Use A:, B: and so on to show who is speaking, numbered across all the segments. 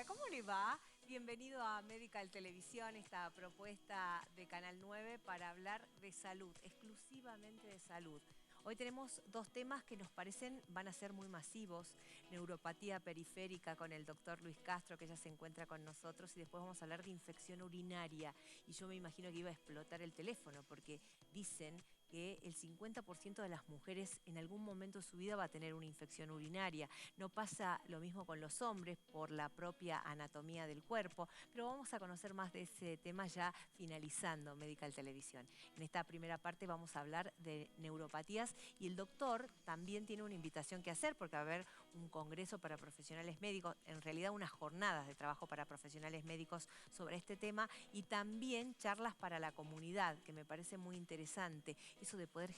A: día, ¿cómo le va? Bienvenido a Medical Televisión, esta propuesta de Canal 9 para hablar de salud, exclusivamente de salud. Hoy tenemos dos temas que nos parecen van a ser muy masivos. Neuropatía periférica con el doctor Luis Castro, que ya se encuentra con nosotros, y después vamos a hablar de infección urinaria. Y yo me imagino que iba a explotar el teléfono, porque dicen que el 50% de las mujeres en algún momento de su vida va a tener una infección urinaria. No pasa lo mismo con los hombres por la propia anatomía del cuerpo, pero vamos a conocer más de ese tema ya finalizando Medical Televisión. En esta primera parte vamos a hablar de neuropatías y el doctor también tiene una invitación que hacer porque va a haber un congreso para profesionales médicos, en realidad unas jornadas de trabajo para profesionales médicos sobre este tema y también charlas para la comunidad, que me parece muy interesante. Eso de poder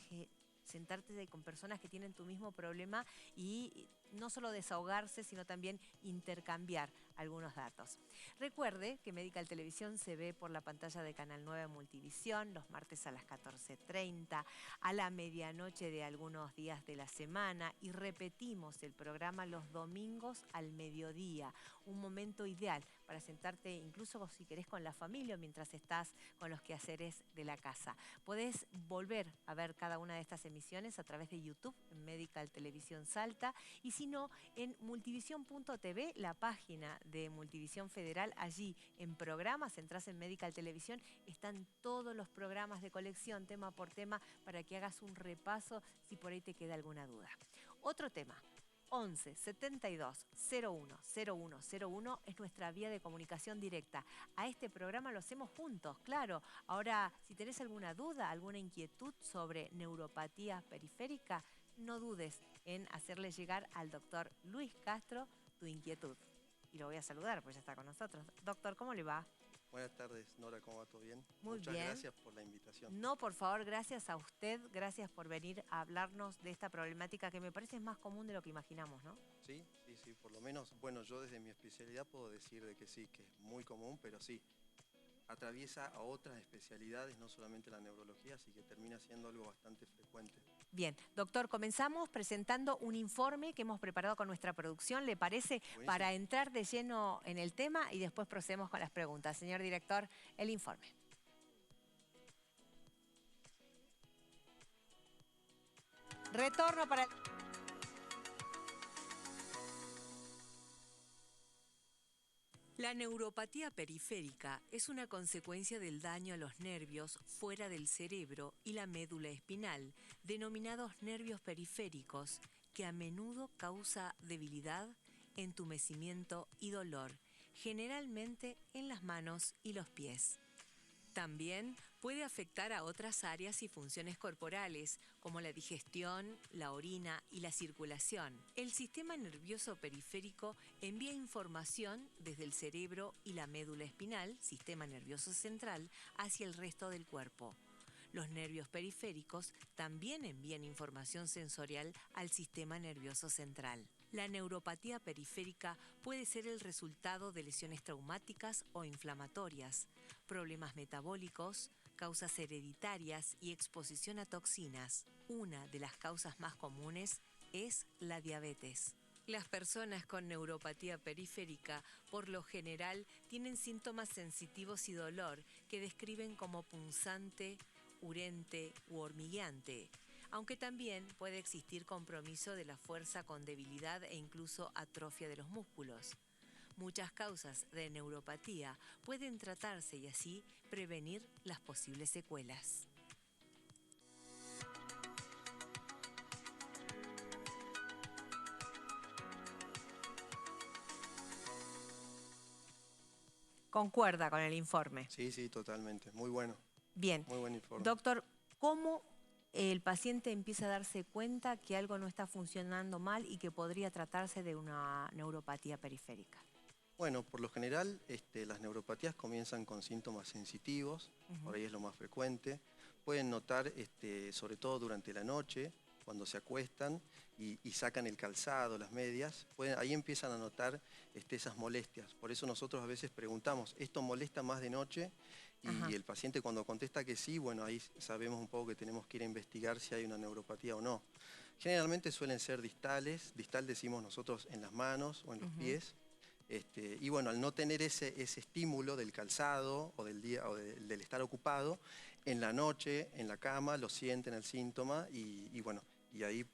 A: sentarte con personas que tienen tu mismo problema y no solo desahogarse, sino también intercambiar algunos datos. Recuerde que Medical Televisión se ve por la pantalla de Canal 9 Multivisión los martes a las 14:30, a la medianoche de algunos días de la semana y repetimos el programa los domingos al mediodía. Un momento ideal para sentarte incluso si querés con la familia o mientras estás con los quehaceres de la casa. Podés volver a ver cada una de estas emisiones a través de YouTube, en Medical Televisión Salta, y si no, en multivisión.tv, la página de Multivisión Federal, allí en programas, entras en Medical Televisión, están todos los programas de colección, tema por tema, para que hagas un repaso si por ahí te queda alguna duda. Otro tema. 11 72 01 01 01 es nuestra vía de comunicación directa. A este programa lo hacemos juntos, claro. Ahora, si tenés alguna duda, alguna inquietud sobre neuropatía periférica, no dudes en hacerle llegar al doctor Luis Castro tu inquietud. Y lo voy a saludar, pues ya está con nosotros. Doctor, ¿cómo le va?
B: Buenas tardes, Nora, ¿cómo va? ¿Todo bien?
A: Muy
B: Muchas
A: bien.
B: gracias por la invitación.
A: No, por favor, gracias a usted. Gracias por venir a hablarnos de esta problemática que me parece es más común de lo que imaginamos, ¿no?
B: Sí, sí, sí, por lo menos, bueno, yo desde mi especialidad puedo decir de que sí, que es muy común, pero sí, atraviesa a otras especialidades, no solamente la neurología, así que termina siendo algo bastante frecuente.
A: Bien, doctor, comenzamos presentando un informe que hemos preparado con nuestra producción, ¿le parece?
B: Buenísimo.
A: Para entrar de lleno en el tema y después procedemos con las preguntas. Señor director, el informe. Retorno para... La neuropatía periférica es una consecuencia del daño a los nervios fuera del cerebro y la médula espinal, denominados nervios periféricos, que a menudo causa debilidad, entumecimiento y dolor, generalmente en las manos y los pies. También puede afectar a otras áreas y funciones corporales, como la digestión, la orina y la circulación. El sistema nervioso periférico envía información desde el cerebro y la médula espinal, sistema nervioso central, hacia el resto del cuerpo. Los nervios periféricos también envían información sensorial al sistema nervioso central. La neuropatía periférica puede ser el resultado de lesiones traumáticas o inflamatorias, problemas metabólicos, causas hereditarias y exposición a toxinas. Una de las causas más comunes es la diabetes. Las personas con neuropatía periférica, por lo general, tienen síntomas sensitivos y dolor que describen como punzante, urente u hormigueante, aunque también puede existir compromiso de la fuerza con debilidad e incluso atrofia de los músculos. Muchas causas de neuropatía pueden tratarse y así prevenir las posibles secuelas. Concuerda con el informe.
B: Sí, sí, totalmente, muy bueno,
A: Bien,
B: muy buen informe.
A: doctor, ¿cómo el paciente empieza a darse cuenta que algo no está funcionando mal y que podría tratarse de una neuropatía periférica?
B: Bueno, por lo general, las neuropatías comienzan con síntomas sensitivos, por ahí es lo más frecuente. Pueden notar, sobre todo durante la noche, cuando se acuestan y sacan el calzado, las medias, ahí empiezan a notar esas molestias. Por eso nosotros a veces preguntamos, ¿esto molesta más de noche?
A: Ajá.
B: Y el paciente cuando contesta que sí, bueno, ahí sabemos un poco que tenemos que ir a investigar si hay una neuropatía o no. Generalmente suelen ser distales, distal decimos nosotros en las manos o en los pies. Y bueno, al no tener ese estímulo del calzado o del día o del estar ocupado, en la noche, en la cama, lo sienten el síntoma y bueno, y ahí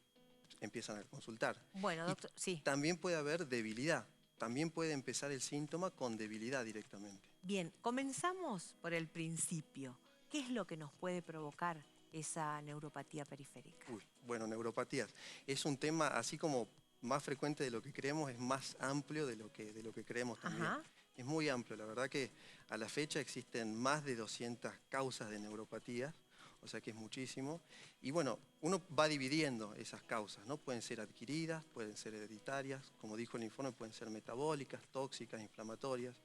B: empiezan a consultar.
A: Bueno,
B: Y
A: doctor, sí.
B: también puede haber debilidad. También puede empezar el síntoma con debilidad directamente.
A: Bien, comenzamos por el principio. ¿Qué es lo que nos puede provocar esa neuropatía periférica?
B: Uy, bueno, neuropatías. Es un tema así como más frecuente de lo que creemos, es más amplio de lo que creemos también.
A: Ajá.
B: Es muy amplio, la verdad que a la fecha existen más de 200 causas de neuropatías, o sea que es muchísimo. Y bueno, uno va dividiendo esas causas, ¿no? Pueden ser adquiridas, pueden ser hereditarias, como dijo el informe, pueden ser metabólicas, tóxicas, inflamatorias.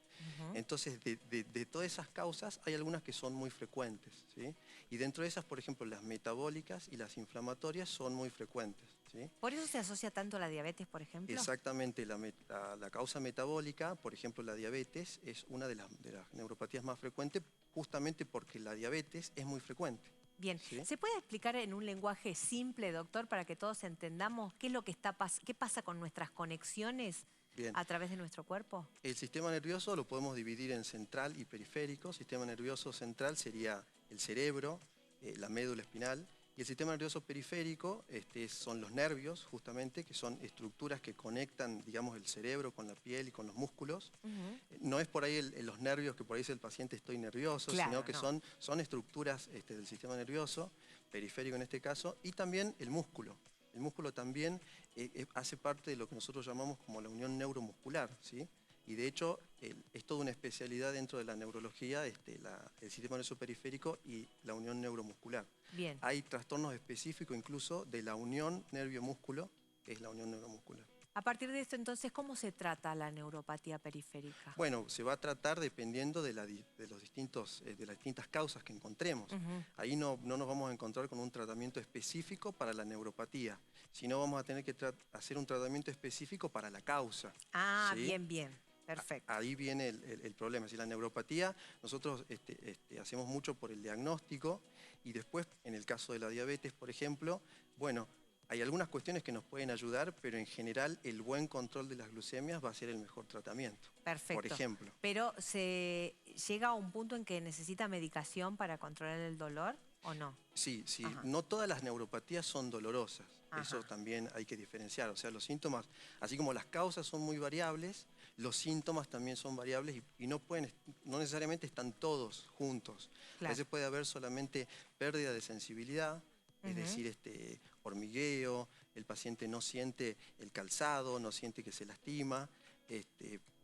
B: Entonces, de todas esas causas, hay algunas que son muy frecuentes, ¿sí? Y dentro de esas, por ejemplo, las metabólicas y las inflamatorias son muy frecuentes, ¿sí?
A: ¿Por eso se asocia tanto a la diabetes, por ejemplo?
B: Exactamente, la causa metabólica, por ejemplo, la diabetes, es una de las neuropatías más frecuentes, justamente porque la diabetes es muy frecuente.
A: Bien,
B: ¿Sí?
A: ¿se puede explicar en un lenguaje simple, doctor, para que todos entendamos qué es lo que qué pasa con nuestras conexiones
B: Bien.
A: a través de nuestro cuerpo?
B: El sistema nervioso lo podemos dividir en central y periférico. Sistema nervioso central sería el cerebro, la médula espinal. Y el sistema nervioso periférico son los nervios, justamente, que son estructuras que conectan, digamos, el cerebro con la piel y con los músculos. No es por ahí los nervios que por ahí dice el paciente estoy nervioso,
A: Claro,
B: sino que
A: no.
B: son estructuras del sistema nervioso, periférico en este caso, y también el músculo. El músculo también hace parte de lo que nosotros llamamos como la unión neuromuscular, ¿sí? Y de hecho es toda una especialidad dentro de la neurología, el sistema nervioso periférico y la unión neuromuscular.
A: Bien.
B: Hay trastornos específicos incluso de la unión nervio-músculo, que es la unión neuromuscular.
A: A partir de esto, entonces, ¿cómo se trata la neuropatía periférica?
B: Bueno, se va a tratar dependiendo de las distintas causas que encontremos. Ahí no nos vamos a encontrar con un tratamiento específico para la neuropatía, sino vamos a tener que hacer un tratamiento específico para la causa.
A: Ah,
B: ¿Sí?
A: bien, bien. Perfecto.
B: Ahí viene el problema. Si la neuropatía, nosotros hacemos mucho por el diagnóstico y después, en el caso de la diabetes, por ejemplo, bueno, hay algunas cuestiones que nos pueden ayudar, pero en general el buen control de las glucemias va a ser el mejor tratamiento.
A: Perfecto.
B: Por ejemplo.
A: Pero ¿se llega a un punto en que necesita medicación para controlar el dolor o no?
B: Sí, sí.
A: Ajá.
B: No todas las neuropatías son dolorosas.
A: Ajá.
B: Eso también hay que diferenciar. O sea, los síntomas, así como las causas son muy variables, los síntomas también son variables y no necesariamente están todos juntos.
A: Claro.
B: A veces puede haber solamente pérdida de sensibilidad, es decir, hormigueo, el paciente no siente el calzado, no siente que se lastima,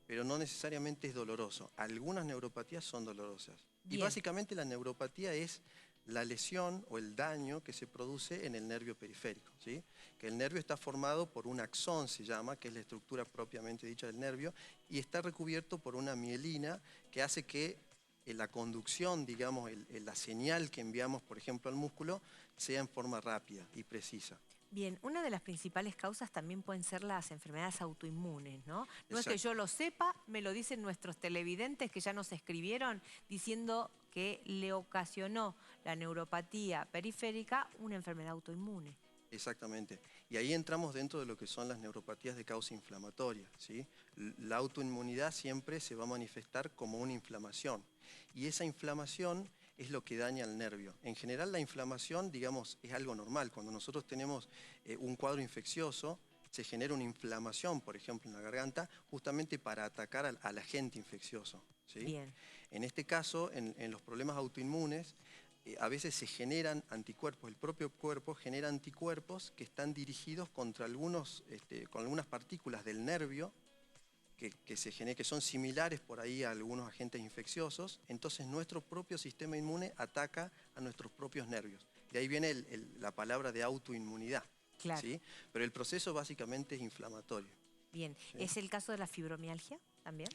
B: pero no necesariamente es doloroso. Algunas neuropatías son dolorosas.
A: Bien.
B: Y básicamente la neuropatía es la lesión o el daño que se produce en el nervio periférico, ¿sí? Que el nervio está formado por un axón, se llama, que es la estructura propiamente dicha del nervio, y está recubierto por una mielina que hace que la conducción, digamos, la señal que enviamos, por ejemplo, al músculo, sea en forma rápida y precisa.
A: Bien, una de las principales causas también pueden ser las enfermedades autoinmunes, ¿no? No es que
B: Exacto.
A: yo lo sepa, me lo dicen nuestros televidentes que ya nos escribieron diciendo que le ocasionó la neuropatía periférica una enfermedad autoinmune.
B: Exactamente. Y ahí entramos dentro de lo que son las neuropatías de causa inflamatoria, ¿sí? La autoinmunidad siempre se va a manifestar como una inflamación. Y esa inflamación es lo que daña al nervio. En general la inflamación, digamos, es algo normal. Cuando nosotros tenemos un cuadro infeccioso, se genera una inflamación, por ejemplo, en la garganta, justamente para atacar al agente infeccioso, ¿sí?
A: Bien.
B: En este caso, en los problemas autoinmunes, a veces se generan anticuerpos, el propio cuerpo genera anticuerpos que están dirigidos contra con algunas partículas del nervio que son similares por ahí a algunos agentes infecciosos, entonces nuestro propio sistema inmune ataca a nuestros propios nervios. De ahí viene la palabra de autoinmunidad,
A: Claro.
B: ¿sí? Pero el proceso básicamente es inflamatorio.
A: Bien.
B: ¿Sí?
A: ¿Es el caso de la fibromialgia también?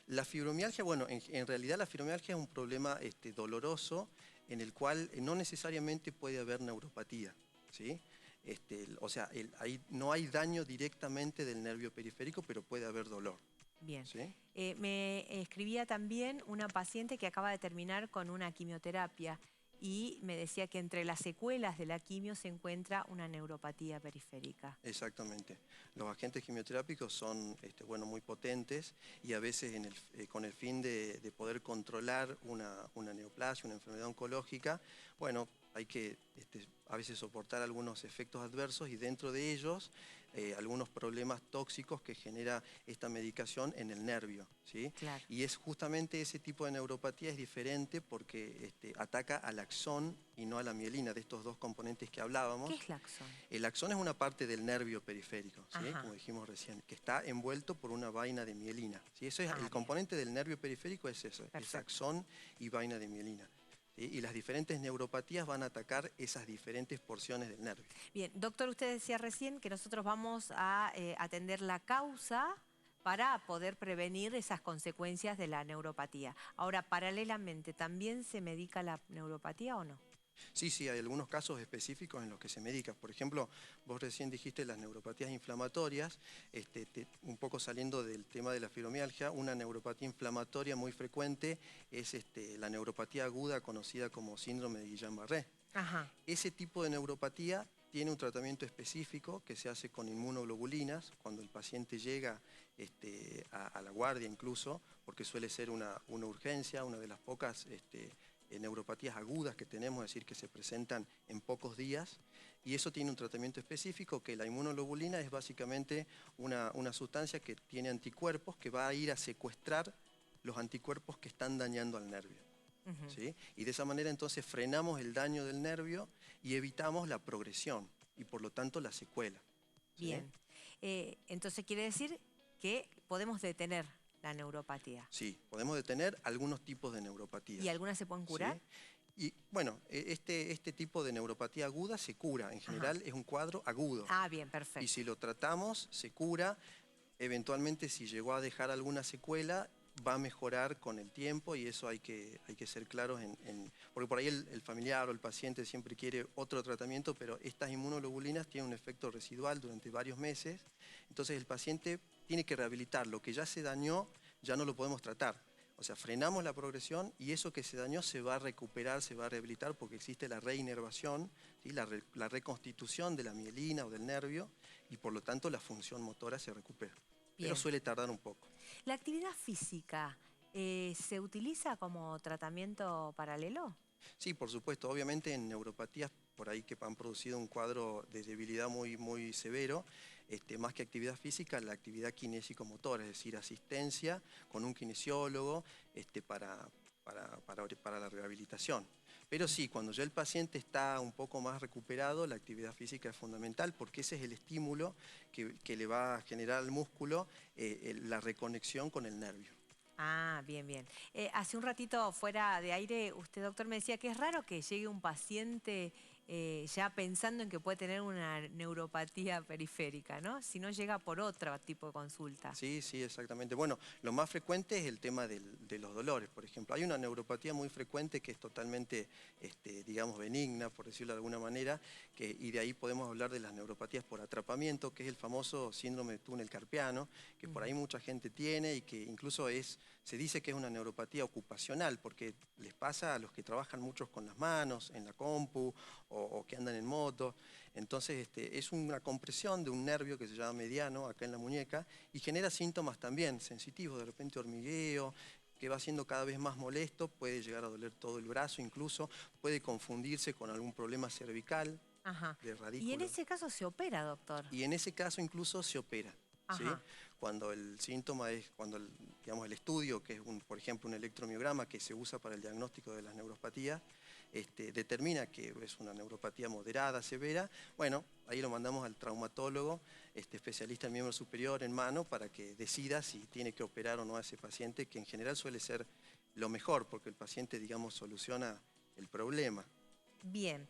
B: La fibromialgia, bueno, en realidad la fibromialgia es un problema doloroso en el cual no necesariamente puede haber neuropatía, ¿sí? O sea, ahí no hay daño directamente del nervio periférico, pero puede haber dolor.
A: Bien.
B: ¿Sí?
A: Me escribía también una paciente que acaba de terminar con una quimioterapia y me decía que entre las secuelas de la quimio se encuentra una neuropatía periférica.
B: Exactamente. Los agentes quimioterápicos son bueno, muy potentes y a veces con el fin de poder controlar una neoplasia, una enfermedad oncológica, bueno, hay que a veces soportar algunos efectos adversos y dentro de ellos algunos problemas tóxicos que genera esta medicación en el nervio, ¿sí?
A: Claro.
B: Y es justamente ese tipo de neuropatía es diferente porque ataca al axón y no a la mielina, de estos dos componentes que hablábamos.
A: ¿Qué es el axón?
B: El axón es una parte del nervio periférico, ¿sí?
A: Ajá.
B: Como dijimos recién, que está envuelto por una vaina de mielina, ¿sí? Eso es, el
A: Bien.
B: componente del nervio periférico es eso,
A: Perfecto.
B: es axón y vaina de mielina. ¿Sí? Y las diferentes neuropatías van a atacar esas diferentes porciones del nervio.
A: Bien, doctor, usted decía recién que nosotros vamos a atender la causa para poder prevenir esas consecuencias de la neuropatía. Ahora, paralelamente, ¿también se medica la neuropatía o no?
B: Sí, sí, hay algunos casos específicos en los que se medica. Por ejemplo, vos recién dijiste las neuropatías inflamatorias, un poco saliendo del tema de la fibromialgia, una neuropatía inflamatoria muy frecuente es la neuropatía aguda conocida como síndrome de Guillain-Barré.
A: Ajá.
B: Ese tipo de neuropatía tiene un tratamiento específico que se hace con inmunoglobulinas cuando el paciente llega a la guardia incluso, porque suele ser una urgencia, una de las pocas neuropatías agudas que tenemos, es decir, que se presentan en pocos días, y eso tiene un tratamiento específico que la inmunoglobulina es básicamente una sustancia que tiene anticuerpos que va a ir a secuestrar los anticuerpos que están dañando al nervio. ¿Sí? Y de esa manera entonces frenamos el daño del nervio y evitamos la progresión y por lo tanto la secuela. ¿Sí?
A: Bien, entonces quiere decir que podemos detener la neuropatía.
B: Sí, podemos detener algunos tipos de neuropatías.
A: ¿Y algunas se pueden curar?
B: ¿Sí? Y bueno, este tipo de neuropatía aguda se cura, en general. Ajá. Es un cuadro agudo.
A: Ah, bien, perfecto.
B: Y si lo tratamos, se cura. Eventualmente, si llegó a dejar alguna secuela, va a mejorar con el tiempo y eso hay que ser claros porque por ahí el familiar o el paciente siempre quiere otro tratamiento, pero estas inmunoglobulinas tienen un efecto residual durante varios meses, entonces el paciente tiene que rehabilitar. Lo que ya se dañó ya no lo podemos tratar. O sea, frenamos la progresión y eso que se dañó se va a recuperar, se va a rehabilitar porque existe la reinervación, ¿sí? la reconstitución de la mielina o del nervio y por lo tanto la función motora se recupera. Bien. Pero suele tardar un poco.
A: ¿La actividad física se utiliza como tratamiento paralelo?
B: Sí, por supuesto. Obviamente en neuropatías por ahí que han producido un cuadro de debilidad muy, muy severo, más que actividad física, la actividad kinésico-motora, es decir, asistencia con un kinesiólogo para la rehabilitación. Pero sí, cuando ya el paciente está un poco más recuperado, la actividad física es fundamental porque ese es el estímulo que le va a generar al músculo la reconexión con el nervio.
A: Ah, bien, bien. Hace un ratito fuera de aire, usted, doctor, me decía que es raro que llegue un paciente ya pensando en que puede tener una neuropatía periférica, ¿no? Si no llega por otro tipo de consulta.
B: Sí, sí, exactamente. Bueno, lo más frecuente es el tema de los dolores, por ejemplo. Hay una neuropatía muy frecuente que es totalmente, digamos, benigna, por decirlo de alguna manera, y de ahí podemos hablar de las neuropatías por atrapamiento, que es el famoso síndrome de túnel carpiano, que por ahí mucha gente tiene y que incluso se dice que es una neuropatía ocupacional, porque les pasa a los que trabajan muchos con las manos, en la compu, o que andan en moto. Entonces es una compresión de un nervio que se llama mediano acá en la muñeca y genera síntomas también sensitivos, de repente hormigueo, que va siendo cada vez más molesto, puede llegar a doler todo el brazo incluso, puede confundirse con algún problema cervical.
A: Ajá.
B: De radículo.
A: Y en ese caso se opera, doctor.
B: Y en ese caso incluso se opera. ¿Sí?
A: Ajá.
B: Cuando el síntoma es, digamos, el estudio, que es por ejemplo un electromiograma que se usa para el diagnóstico de las neuropatías, determina que es una neuropatía moderada, severa, bueno, ahí lo mandamos al traumatólogo, especialista en miembro superior en mano, para que decida si tiene que operar o no a ese paciente, que en general suele ser lo mejor, porque el paciente, digamos, soluciona el problema.
A: Bien,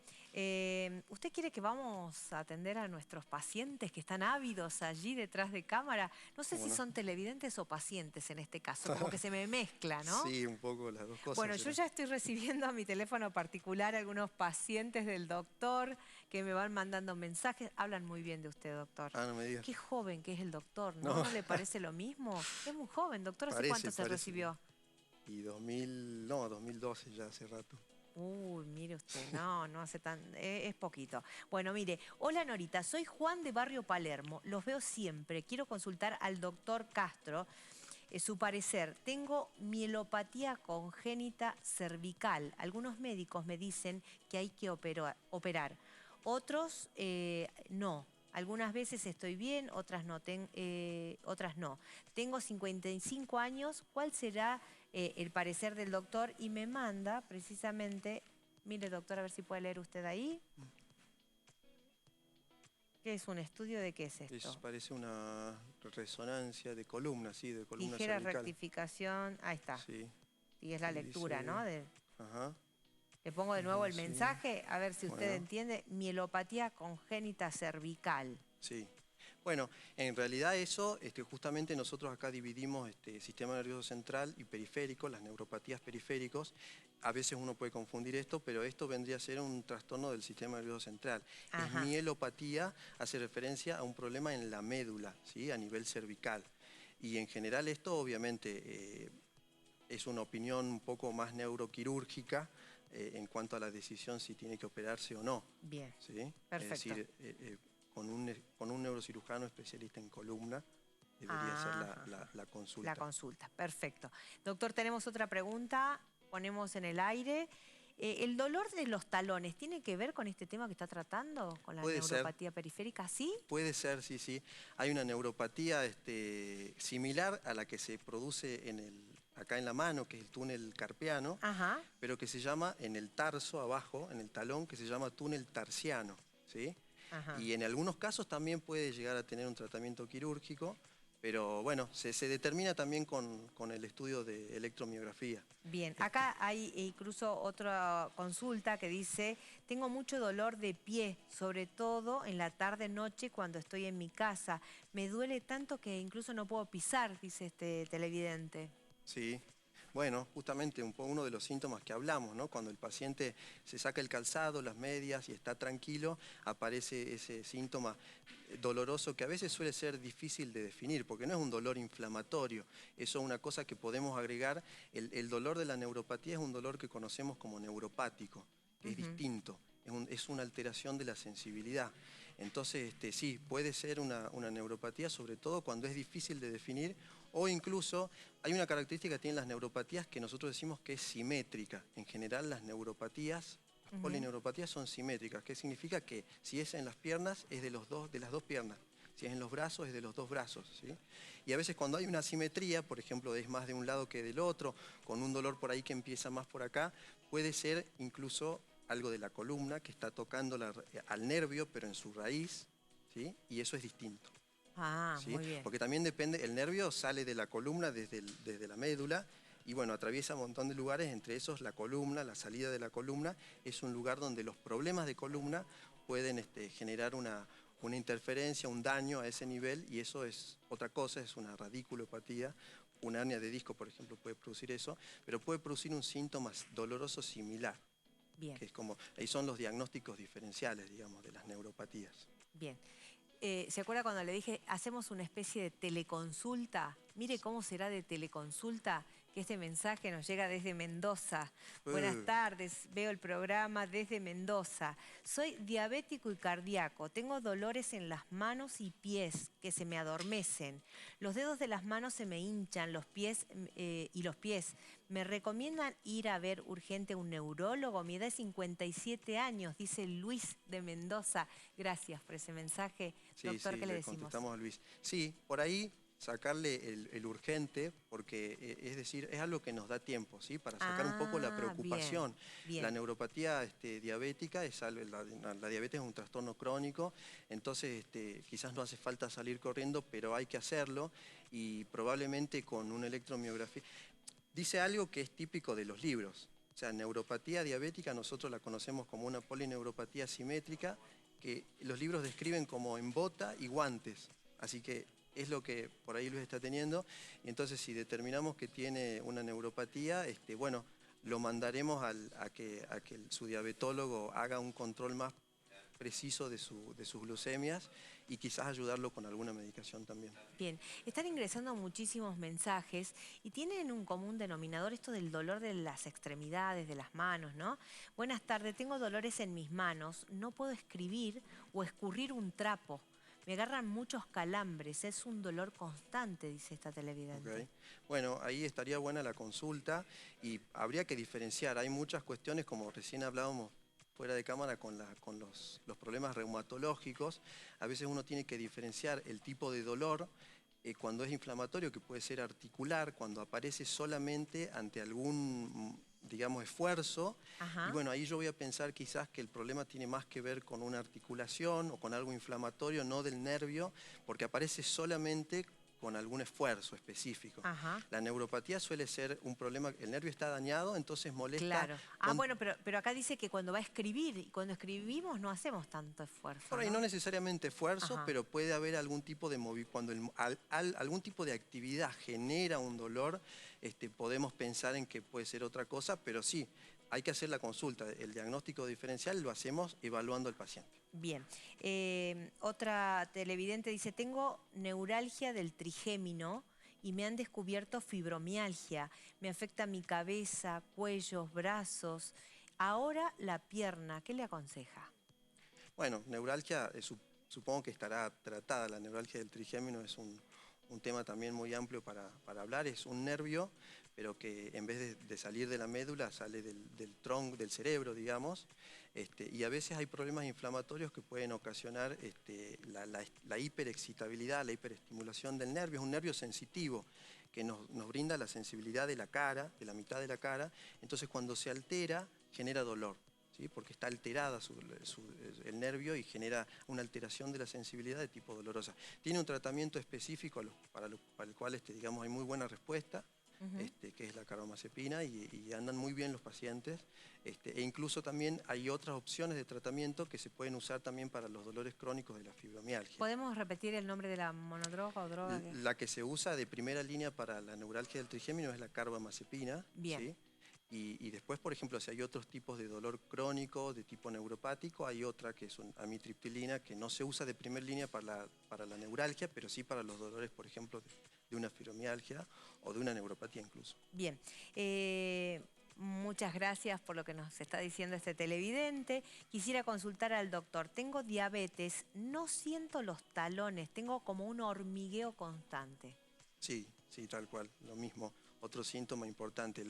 A: ¿usted quiere que vamos a atender a nuestros pacientes que están ávidos allí detrás de cámara? No sé si son televidentes o pacientes en este caso, como que se me mezcla, ¿no?
B: Sí, un poco las dos cosas.
A: Bueno, yo ya estoy recibiendo a mi teléfono particular algunos pacientes del doctor que me van mandando mensajes. Hablan muy bien de usted, doctor.
B: Ah, no me digas.
A: Qué joven que es el doctor, ¿no? ¿No le parece lo mismo? Es muy joven, doctor. ¿Hace cuánto se recibió?
B: Y 2012 ya hace rato.
A: Uy, mire usted, no hace tan... es poquito. Bueno, mire, hola Norita, soy Juan de Barrio Palermo, los veo siempre. Quiero consultar al doctor Castro su parecer. Tengo mielopatía congénita cervical. Algunos médicos me dicen que hay que operar. Otros no. Algunas veces estoy bien, otras no. Otras no. Tengo 55 años. ¿Cuál será el parecer del doctor? Y me manda precisamente... Mire, doctor, a ver si puede leer usted ahí. ¿Qué es un estudio de qué es esto?
B: Parece una resonancia de columna, sí, de columna
A: Ligera
B: cervical.
A: rectificación. Ahí está.
B: Sí.
A: Y es la
B: Y
A: lectura,
B: dice,
A: ¿no?
B: ajá,
A: Le pongo de nuevo el
B: sí,
A: mensaje, a ver si usted
B: bueno,
A: entiende. Mielopatía congénita cervical.
B: sí. Bueno, en realidad eso, justamente nosotros acá dividimos sistema nervioso central y periférico, las neuropatías periféricos. A veces uno puede confundir esto, pero esto vendría a ser un trastorno del sistema nervioso central. Es
A: Ajá.
B: mielopatía, hace referencia a un problema en la médula, ¿sí? A nivel cervical. Y en general esto obviamente es una opinión un poco más neuroquirúrgica en cuanto a la decisión si tiene que operarse o no.
A: Bien,
B: ¿Sí? Es
A: perfecto.
B: decir, con un neurocirujano especialista en columna debería ser
A: Ajá.
B: la consulta.
A: La consulta, perfecto. Doctor, tenemos otra pregunta, ponemos en el aire. ¿El dolor de los talones tiene que ver con este tema que está tratando, con la
B: Puede ser,
A: neuropatía periférica? ¿Sí?
B: puede ser, sí, sí. Hay una neuropatía similar a la que se produce acá en la mano, que es el túnel carpiano,
A: Ajá.
B: pero que se llama en el tarso abajo, en el talón, que se llama túnel tarsiano, ¿sí?
A: Ajá.
B: Y en algunos casos también puede llegar a tener un tratamiento quirúrgico, pero bueno, se determina también con el estudio de electromiografía.
A: Bien, acá hay incluso otra consulta que dice, tengo mucho dolor de pie, sobre todo en la tarde-noche cuando estoy en mi casa. Me duele tanto que incluso no puedo pisar, dice este televidente.
B: Sí, bueno, justamente uno de los síntomas que hablamos, ¿no? Cuando el paciente se saca el calzado, las medias y está tranquilo, aparece ese síntoma doloroso que a veces suele ser difícil de definir, porque no es un dolor inflamatorio, eso es una cosa que podemos agregar. El dolor de la neuropatía es un dolor que conocemos como neuropático, que es distinto, es una alteración de la sensibilidad. Entonces, sí, puede ser una neuropatía, sobre todo cuando es difícil de definir, o incluso hay una característica que tienen las neuropatías que nosotros decimos que es simétrica. En general, las neuropatías, las polineuropatías son simétricas, que significa que si es en las piernas, es de las dos piernas. Si es en los brazos, es de los dos brazos, ¿sí? Y a veces cuando hay una asimetría, por ejemplo, es más de un lado que del otro, con un dolor por ahí que empieza más por acá, puede ser incluso algo de la columna que está tocando al nervio, pero en su raíz, ¿sí? Y eso es distinto.
A: Ah,
B: ¿Sí?
A: muy bien.
B: Porque también depende, el nervio sale de la columna desde la médula y bueno, atraviesa un montón de lugares, entre esos la columna, la salida de la columna, es un lugar donde los problemas de columna pueden generar una interferencia, un daño a ese nivel, y eso es otra cosa, es una radiculopatía. Una hernia de disco, por ejemplo, puede producir eso, pero puede producir un síntoma doloroso similar,
A: Bien,
B: que es como, ahí son los diagnósticos diferenciales, digamos, de las neuropatías.
A: bien. ¿Se acuerda cuando le dije, hacemos una especie de teleconsulta? Mire cómo será de teleconsulta, que este mensaje nos llega desde Mendoza. Buenas tardes, veo el programa desde Mendoza. Soy diabético y cardíaco. Tengo dolores en las manos y pies que se me adormecen. Los dedos de las manos se me hinchan, los pies y los pies. ¿Me recomiendan ir a ver urgente a un neurólogo? Mi edad es 57 años, dice Luis de Mendoza. Gracias por ese mensaje.
B: Sí,
A: Doctor,
B: sí,
A: ¿qué le
B: le
A: decimos?
B: contestamos a Luis. Sí, por ahí sacarle el urgente, porque es decir, es algo que nos da tiempo, ¿sí? Para sacar un poco la
A: Ah, bien,
B: preocupación. La
A: bien.
B: neuropatía diabética, la diabetes es un trastorno crónico, entonces quizás no hace falta salir corriendo, pero hay que hacerlo y probablemente con una electromiografía. Dice algo que es típico de los libros. O sea, neuropatía diabética nosotros la conocemos como una polineuropatía simétrica, que los libros describen como en bota y guantes. Así que es lo que por ahí Luis está teniendo. Y entonces si determinamos que tiene una neuropatía, bueno, lo mandaremos a que su diabetólogo haga un control más preciso de sus glucemias y quizás ayudarlo con alguna medicación también.
A: Bien, están ingresando muchísimos mensajes y tienen un común denominador esto del dolor de las extremidades, de las manos, ¿no? Buenas tardes, tengo dolores en mis manos, no puedo escribir o escurrir un trapo. Me agarran muchos calambres, es un dolor constante, dice esta televidente.
B: Ok. Bueno, ahí estaría buena la consulta y habría que diferenciar. Hay muchas cuestiones, como recién hablábamos fuera de cámara, con los problemas reumatológicos. A veces uno tiene que diferenciar el tipo de dolor cuando es inflamatorio, que puede ser articular, cuando aparece solamente ante algún, digamos, esfuerzo. Y
A: Ajá,
B: bueno, ahí yo voy a pensar quizás que el problema tiene más que ver con una articulación o con algo inflamatorio, no del nervio, porque aparece solamente con algún esfuerzo específico.
A: ajá.
B: La neuropatía suele ser un problema, el nervio está dañado, entonces molesta
A: Claro. Ah,
B: con...
A: bueno, pero acá dice que cuando va a escribir, y cuando escribimos no hacemos tanto esfuerzo,
B: Por ahí no
A: ¿no?
B: necesariamente esfuerzo,
A: Ajá.
B: pero puede haber algún tipo de cuando algún tipo de actividad genera un dolor, podemos pensar en que puede ser otra cosa, pero sí, hay que hacer la consulta. El diagnóstico diferencial lo hacemos evaluando al paciente.
A: Bien. Otra televidente dice, tengo neuralgia del trigémino y me han descubierto fibromialgia. Me afecta mi cabeza, cuellos, brazos. Ahora la pierna. ¿Qué le aconseja?
B: Bueno, neuralgia, supongo que estará tratada. La neuralgia del trigémino es un tema también muy amplio para hablar. Es un nervio, pero que en vez de salir de la médula, sale del tronco, del cerebro, digamos. Y a veces hay problemas inflamatorios que pueden ocasionar la hiperexcitabilidad, la hiperestimulación del nervio. Es un nervio sensitivo que nos brinda la sensibilidad de la cara, de la mitad de la cara. Entonces, cuando se altera, genera dolor. ¿Sí? Porque está alterada el nervio y genera una alteración de la sensibilidad de tipo dolorosa. Tiene un tratamiento específico para el cual digamos, hay muy buena respuesta,
A: Ujú.
B: que es la carbamazepina, y andan muy bien los pacientes. E incluso también hay otras opciones de tratamiento que se pueden usar también para los dolores crónicos de la fibromialgia.
A: ¿Podemos repetir el nombre de la monodroga o droga?
B: La que se usa de primera línea para la neuralgia del trigémino es la carbamazepina,
A: Bien.
B: ¿sí? Y después, por ejemplo, si hay otros tipos de dolor crónico de tipo neuropático, hay otra que es una amitriptilina que no se usa de primera línea para la neuralgia, pero sí para los dolores, por ejemplo, de una fibromialgia o de una neuropatía incluso.
A: Bien, muchas gracias por lo que nos está diciendo este televidente. Quisiera consultar al doctor. Tengo diabetes, no siento los talones, tengo como un hormigueo constante.
B: Sí, sí, tal cual, lo mismo. Otro síntoma importante,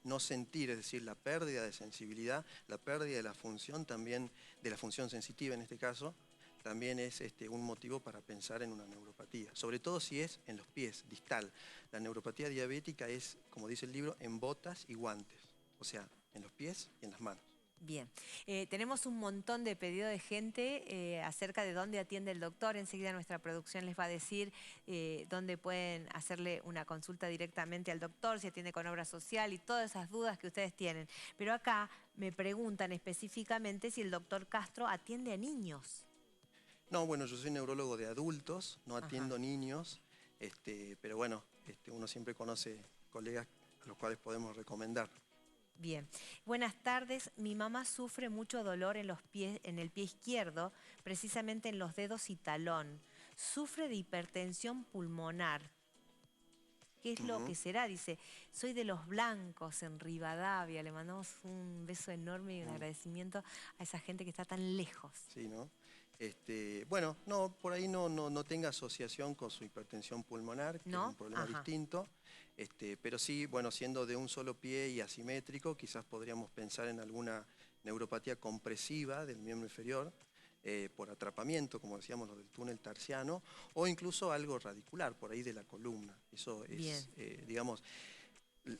B: no sentir, es decir, la pérdida de sensibilidad, la pérdida de la función también, de la función sensitiva en este caso, también es un motivo para pensar en una neuropatía, sobre todo si es en los pies, distal. La neuropatía diabética es, como dice el libro, en botas y guantes, o sea, en los pies y en las manos.
A: Bien, tenemos un montón de pedidos de gente acerca de dónde atiende el doctor. Enseguida nuestra producción les va a decir dónde pueden hacerle una consulta directamente al doctor, si atiende con obra social y todas esas dudas que ustedes tienen. Pero acá me preguntan específicamente si el doctor Castro atiende a niños.
B: No, bueno, yo soy neurólogo de adultos, no
A: Ajá.
B: atiendo niños, pero bueno, uno siempre conoce colegas a los cuales podemos recomendar.
A: Bien. Buenas tardes. Mi mamá sufre mucho dolor en los pies, en el pie izquierdo, precisamente en los dedos y talón. Sufre de hipertensión pulmonar. ¿Qué es lo
B: Ujú,
A: que será? Dice, soy de los blancos en Rivadavia. Le mandamos un beso enorme y un
B: mm,
A: agradecimiento a esa gente que está tan lejos.
B: sí, ¿no? Bueno, no, por ahí no tenga asociación con su hipertensión pulmonar, que es un
A: ¿No?
B: problema
A: Ajá.
B: distinto, pero sí, bueno, siendo de un solo pie y asimétrico, quizás podríamos pensar en alguna neuropatía compresiva del miembro inferior, por atrapamiento, como decíamos, lo del túnel tarsiano, o incluso algo radicular, por ahí de la columna. Eso
A: Bien.
B: es, digamos,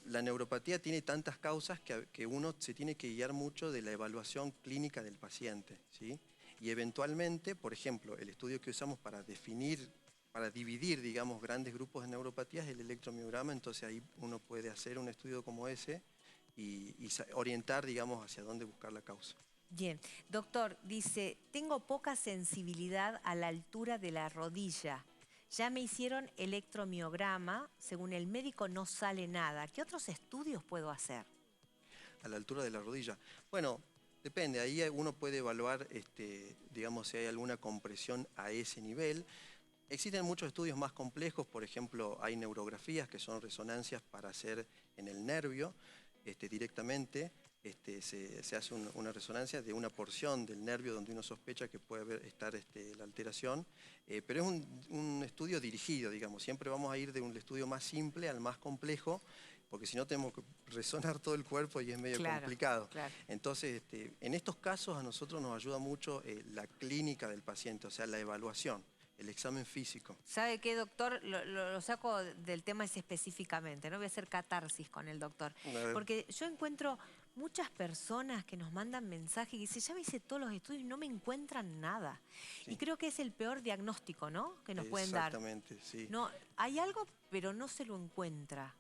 B: la neuropatía tiene tantas causas que uno se tiene que guiar mucho de la evaluación clínica del paciente, ¿sí? Y eventualmente, por ejemplo, el estudio que usamos para dividir, digamos, grandes grupos de neuropatías es el electromiograma, entonces ahí uno puede hacer un estudio como ese y orientar, digamos, hacia dónde buscar la causa.
A: Bien. Doctor, dice, tengo poca sensibilidad a la altura de la rodilla. Ya me hicieron electromiograma. Según el médico no sale nada. ¿Qué otros estudios puedo hacer?
B: A la altura de la rodilla. Bueno, Depende, ahí uno puede evaluar, digamos, si hay alguna compresión a ese nivel. Existen muchos estudios más complejos, por ejemplo, hay neurografías que son resonancias para hacer en el nervio directamente. Se hace una resonancia de una porción del nervio donde uno sospecha que puede estar la alteración, pero es un estudio dirigido, digamos. Siempre vamos a ir de un estudio más simple al más complejo, porque si no tenemos que resonar todo el cuerpo y es medio complicado.
A: Claro.
B: Entonces, en estos casos a nosotros nos ayuda mucho la clínica del paciente, o sea, la evaluación. El examen físico.
A: ¿Sabe qué, doctor? Lo saco del tema ese específicamente, no voy a hacer catarsis con el doctor. Porque yo encuentro muchas personas que nos mandan mensajes y dicen, ya me hice todos los estudios y no me encuentran nada. Sí. Y creo que es el peor diagnóstico, ¿no?, que nos pueden dar.
B: Exactamente, sí.
A: No, hay algo, pero no se lo encuentra.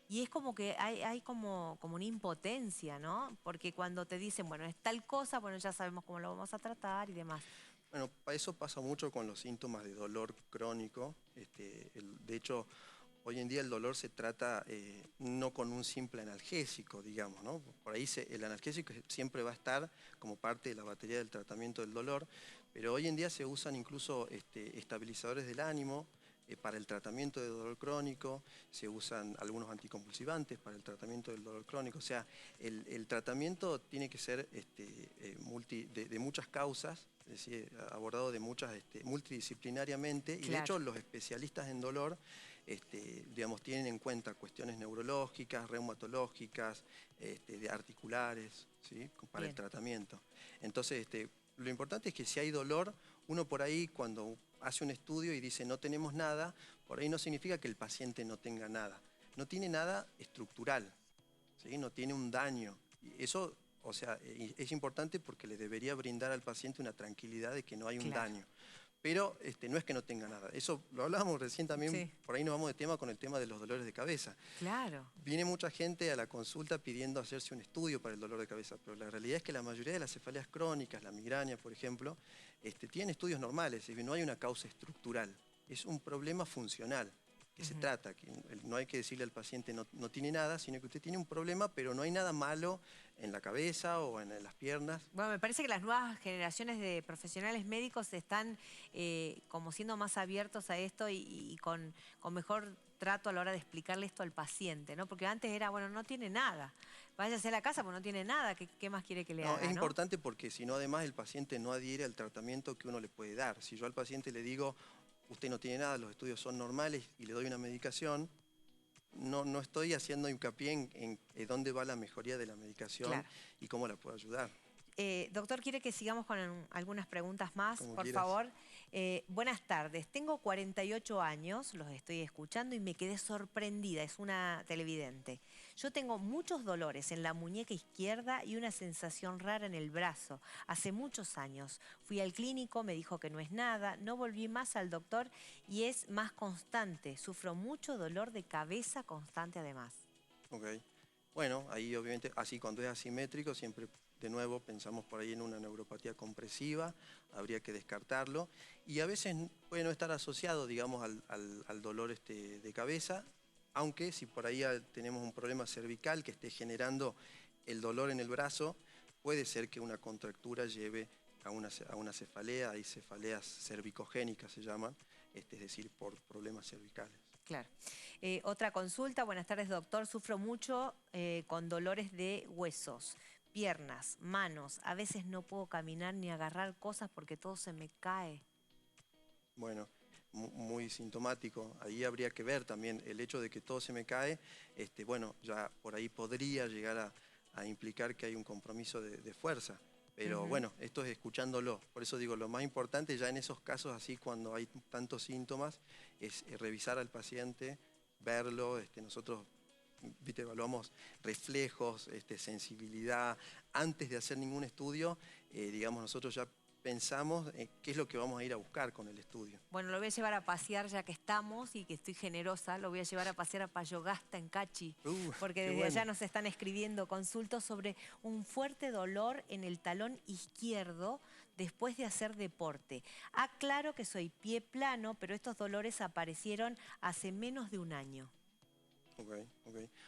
A: Y es como que hay como una impotencia, ¿no? Porque cuando te dicen, bueno, es tal cosa, bueno, ya sabemos cómo lo vamos a tratar y demás.
B: Bueno, eso pasa mucho con los síntomas de dolor crónico. De hecho, hoy en día el dolor se trata no con un simple analgésico, digamos, ¿no? Por ahí el analgésico siempre va a estar como parte de la batería del tratamiento del dolor, pero hoy en día se usan incluso estabilizadores del ánimo para el tratamiento del dolor crónico, se usan algunos anticonvulsivantes para el tratamiento del dolor crónico. O sea, el tratamiento tiene que ser de muchas causas, es decir, abordado de multidisciplinariamente, y de hecho los especialistas en dolor digamos, tienen en cuenta cuestiones neurológicas, reumatológicas, de articulares, ¿sí?, para el tratamiento. Entonces, lo importante es que si hay dolor, uno por ahí cuando hace un estudio y dice no tenemos nada, por ahí no significa que el paciente no tenga nada. No tiene nada estructural, ¿sí?, no tiene un daño. Y eso, o sea, es importante porque le debería brindar al paciente una tranquilidad de que no hay un daño. Pero no es que no tenga nada. Eso lo hablábamos recién también, por ahí nos vamos de tema con el tema de los dolores de cabeza.
A: Claro.
B: Viene mucha gente a la consulta pidiendo hacerse un estudio para el dolor de cabeza, pero la realidad es que la mayoría de las cefaleas crónicas, la migraña, por ejemplo, tienen estudios normales, y no hay una causa estructural. Es un problema funcional que se trata, que no hay que decirle al paciente no tiene nada, sino que usted tiene un problema, pero no hay nada malo en la cabeza o en las piernas.
A: Bueno, me parece que las nuevas generaciones de profesionales médicos están como siendo más abiertos a esto y con mejor trato a la hora de explicarle esto al paciente, ¿no? Porque antes era, bueno, no tiene nada. Váyase a la casa, pues no tiene nada. ¿Qué más quiere que le haga,
B: Es
A: ¿no?
B: importante porque si no, además, el paciente no adhiere al tratamiento que uno le puede dar. Si yo al paciente le digo, usted no tiene nada, los estudios son normales, y le doy una medicación, no estoy haciendo hincapié en dónde va la mejoría de la medicación y cómo la puedo ayudar.
A: Doctor, ¿quiere que sigamos con algunas preguntas más?
B: Como
A: por
B: quieras.
A: favor. Buenas tardes. Tengo 48 años, los estoy escuchando y me quedé sorprendida. Es una televidente. Yo tengo muchos dolores en la muñeca izquierda y una sensación rara en el brazo. Hace muchos años. Fui al clínico, me dijo que no es nada. No volví más al doctor y es más constante. Sufro mucho dolor de cabeza constante además.
B: Ok. Bueno, ahí obviamente, así cuando es asimétrico, siempre de nuevo pensamos por ahí en una neuropatía compresiva, habría que descartarlo. Y a veces puede no estar asociado, digamos, al dolor de cabeza, aunque si por ahí tenemos un problema cervical que esté generando el dolor en el brazo, puede ser que una contractura lleve a una cefalea. Hay cefaleas cervicogénicas se llaman, es decir, por problemas cervicales.
A: Claro. Otra consulta. Buenas tardes, doctor. Sufro mucho con dolores de huesos, piernas, manos. A veces no puedo caminar ni agarrar cosas porque todo se me cae.
B: Bueno, muy sintomático. Ahí habría que ver también el hecho de que todo se me cae. Bueno, ya por ahí podría llegar a implicar que hay un compromiso de fuerza. Pero bueno, esto es escuchándolo. Por eso digo, lo más importante ya en esos casos así, cuando hay tantos síntomas, es revisar al paciente, verlo. Nosotros evaluamos reflejos, sensibilidad. Antes de hacer ningún estudio, digamos, nosotros ya pensamos qué es lo que vamos a ir a buscar con el estudio.
A: Bueno, lo voy a llevar a pasear ya que estamos y que estoy generosa. Lo voy a llevar a pasear a Payogasta en Cachi. Porque desde allá nos están escribiendo consultas sobre un fuerte dolor en el talón izquierdo después de hacer deporte. Aclaro que soy pie plano, pero estos dolores aparecieron hace menos de un año.
B: Ok.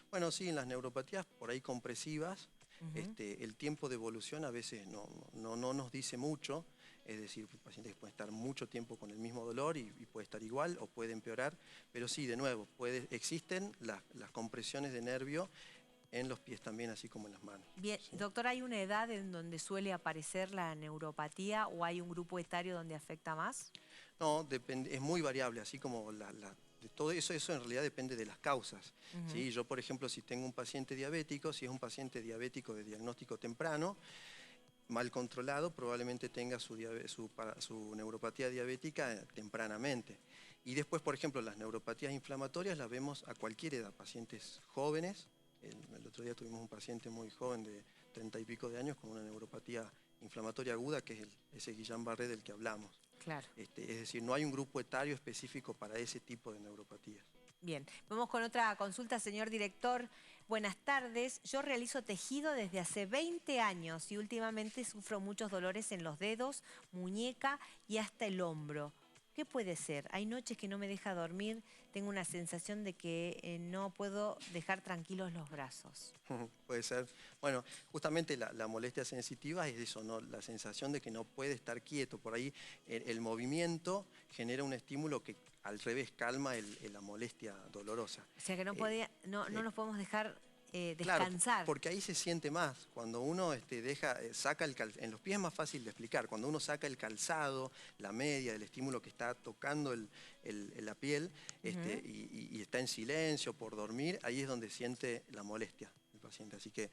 B: Bueno, sí, en las neuropatías por ahí compresivas,
A: Ujú.
B: El tiempo de evolución a veces no nos dice mucho, es decir, pacientes que pueden estar mucho tiempo con el mismo dolor y puede estar igual o puede empeorar, pero sí, de nuevo, existen las compresiones de nervio en los pies también, así como en las manos.
A: Bien,
B: ¿Sí?
A: doctor, ¿hay una edad en donde suele aparecer la neuropatía o hay un grupo etario donde afecta más?
B: No, depende, es muy variable, así como de todo eso en realidad depende de las causas.
A: Ujú.
B: ¿Sí? Yo, por ejemplo, si tengo un paciente diabético, si es un paciente diabético de diagnóstico temprano, mal controlado, probablemente tenga su neuropatía diabética tempranamente. Y después, por ejemplo, las neuropatías inflamatorias las vemos a cualquier edad, pacientes jóvenes. El otro día tuvimos un paciente muy joven de 30 y pico de años con una neuropatía inflamatoria aguda, que es ese Guillain-Barré del que hablamos.
A: Claro.
B: Es decir, no hay un grupo etario específico para ese tipo de neuropatías.
A: Bien, vamos con otra consulta, señor director. Buenas tardes, yo realizo tejido desde hace 20 años y últimamente sufro muchos dolores en los dedos, muñeca y hasta el hombro. ¿Qué puede ser? Hay noches que no me deja dormir, tengo una sensación de que no puedo dejar tranquilos los brazos.
B: Puede ser. Bueno, justamente la molestia sensitiva es eso, ¿no? La sensación de que no puede estar quieto. Por ahí el movimiento genera un estímulo que al revés calma la molestia dolorosa.
A: O sea que no,
B: Eh,
A: no
B: eh,
A: nos podemos dejar
B: Claro,
A: descansar.
B: porque ahí se siente más. Cuando uno saca en los pies es más fácil de explicar. Cuando uno saca el calzado, la media, el estímulo que está tocando la piel,
A: Ujú.
B: y está en silencio por dormir, ahí es donde siente la molestia el paciente. Así que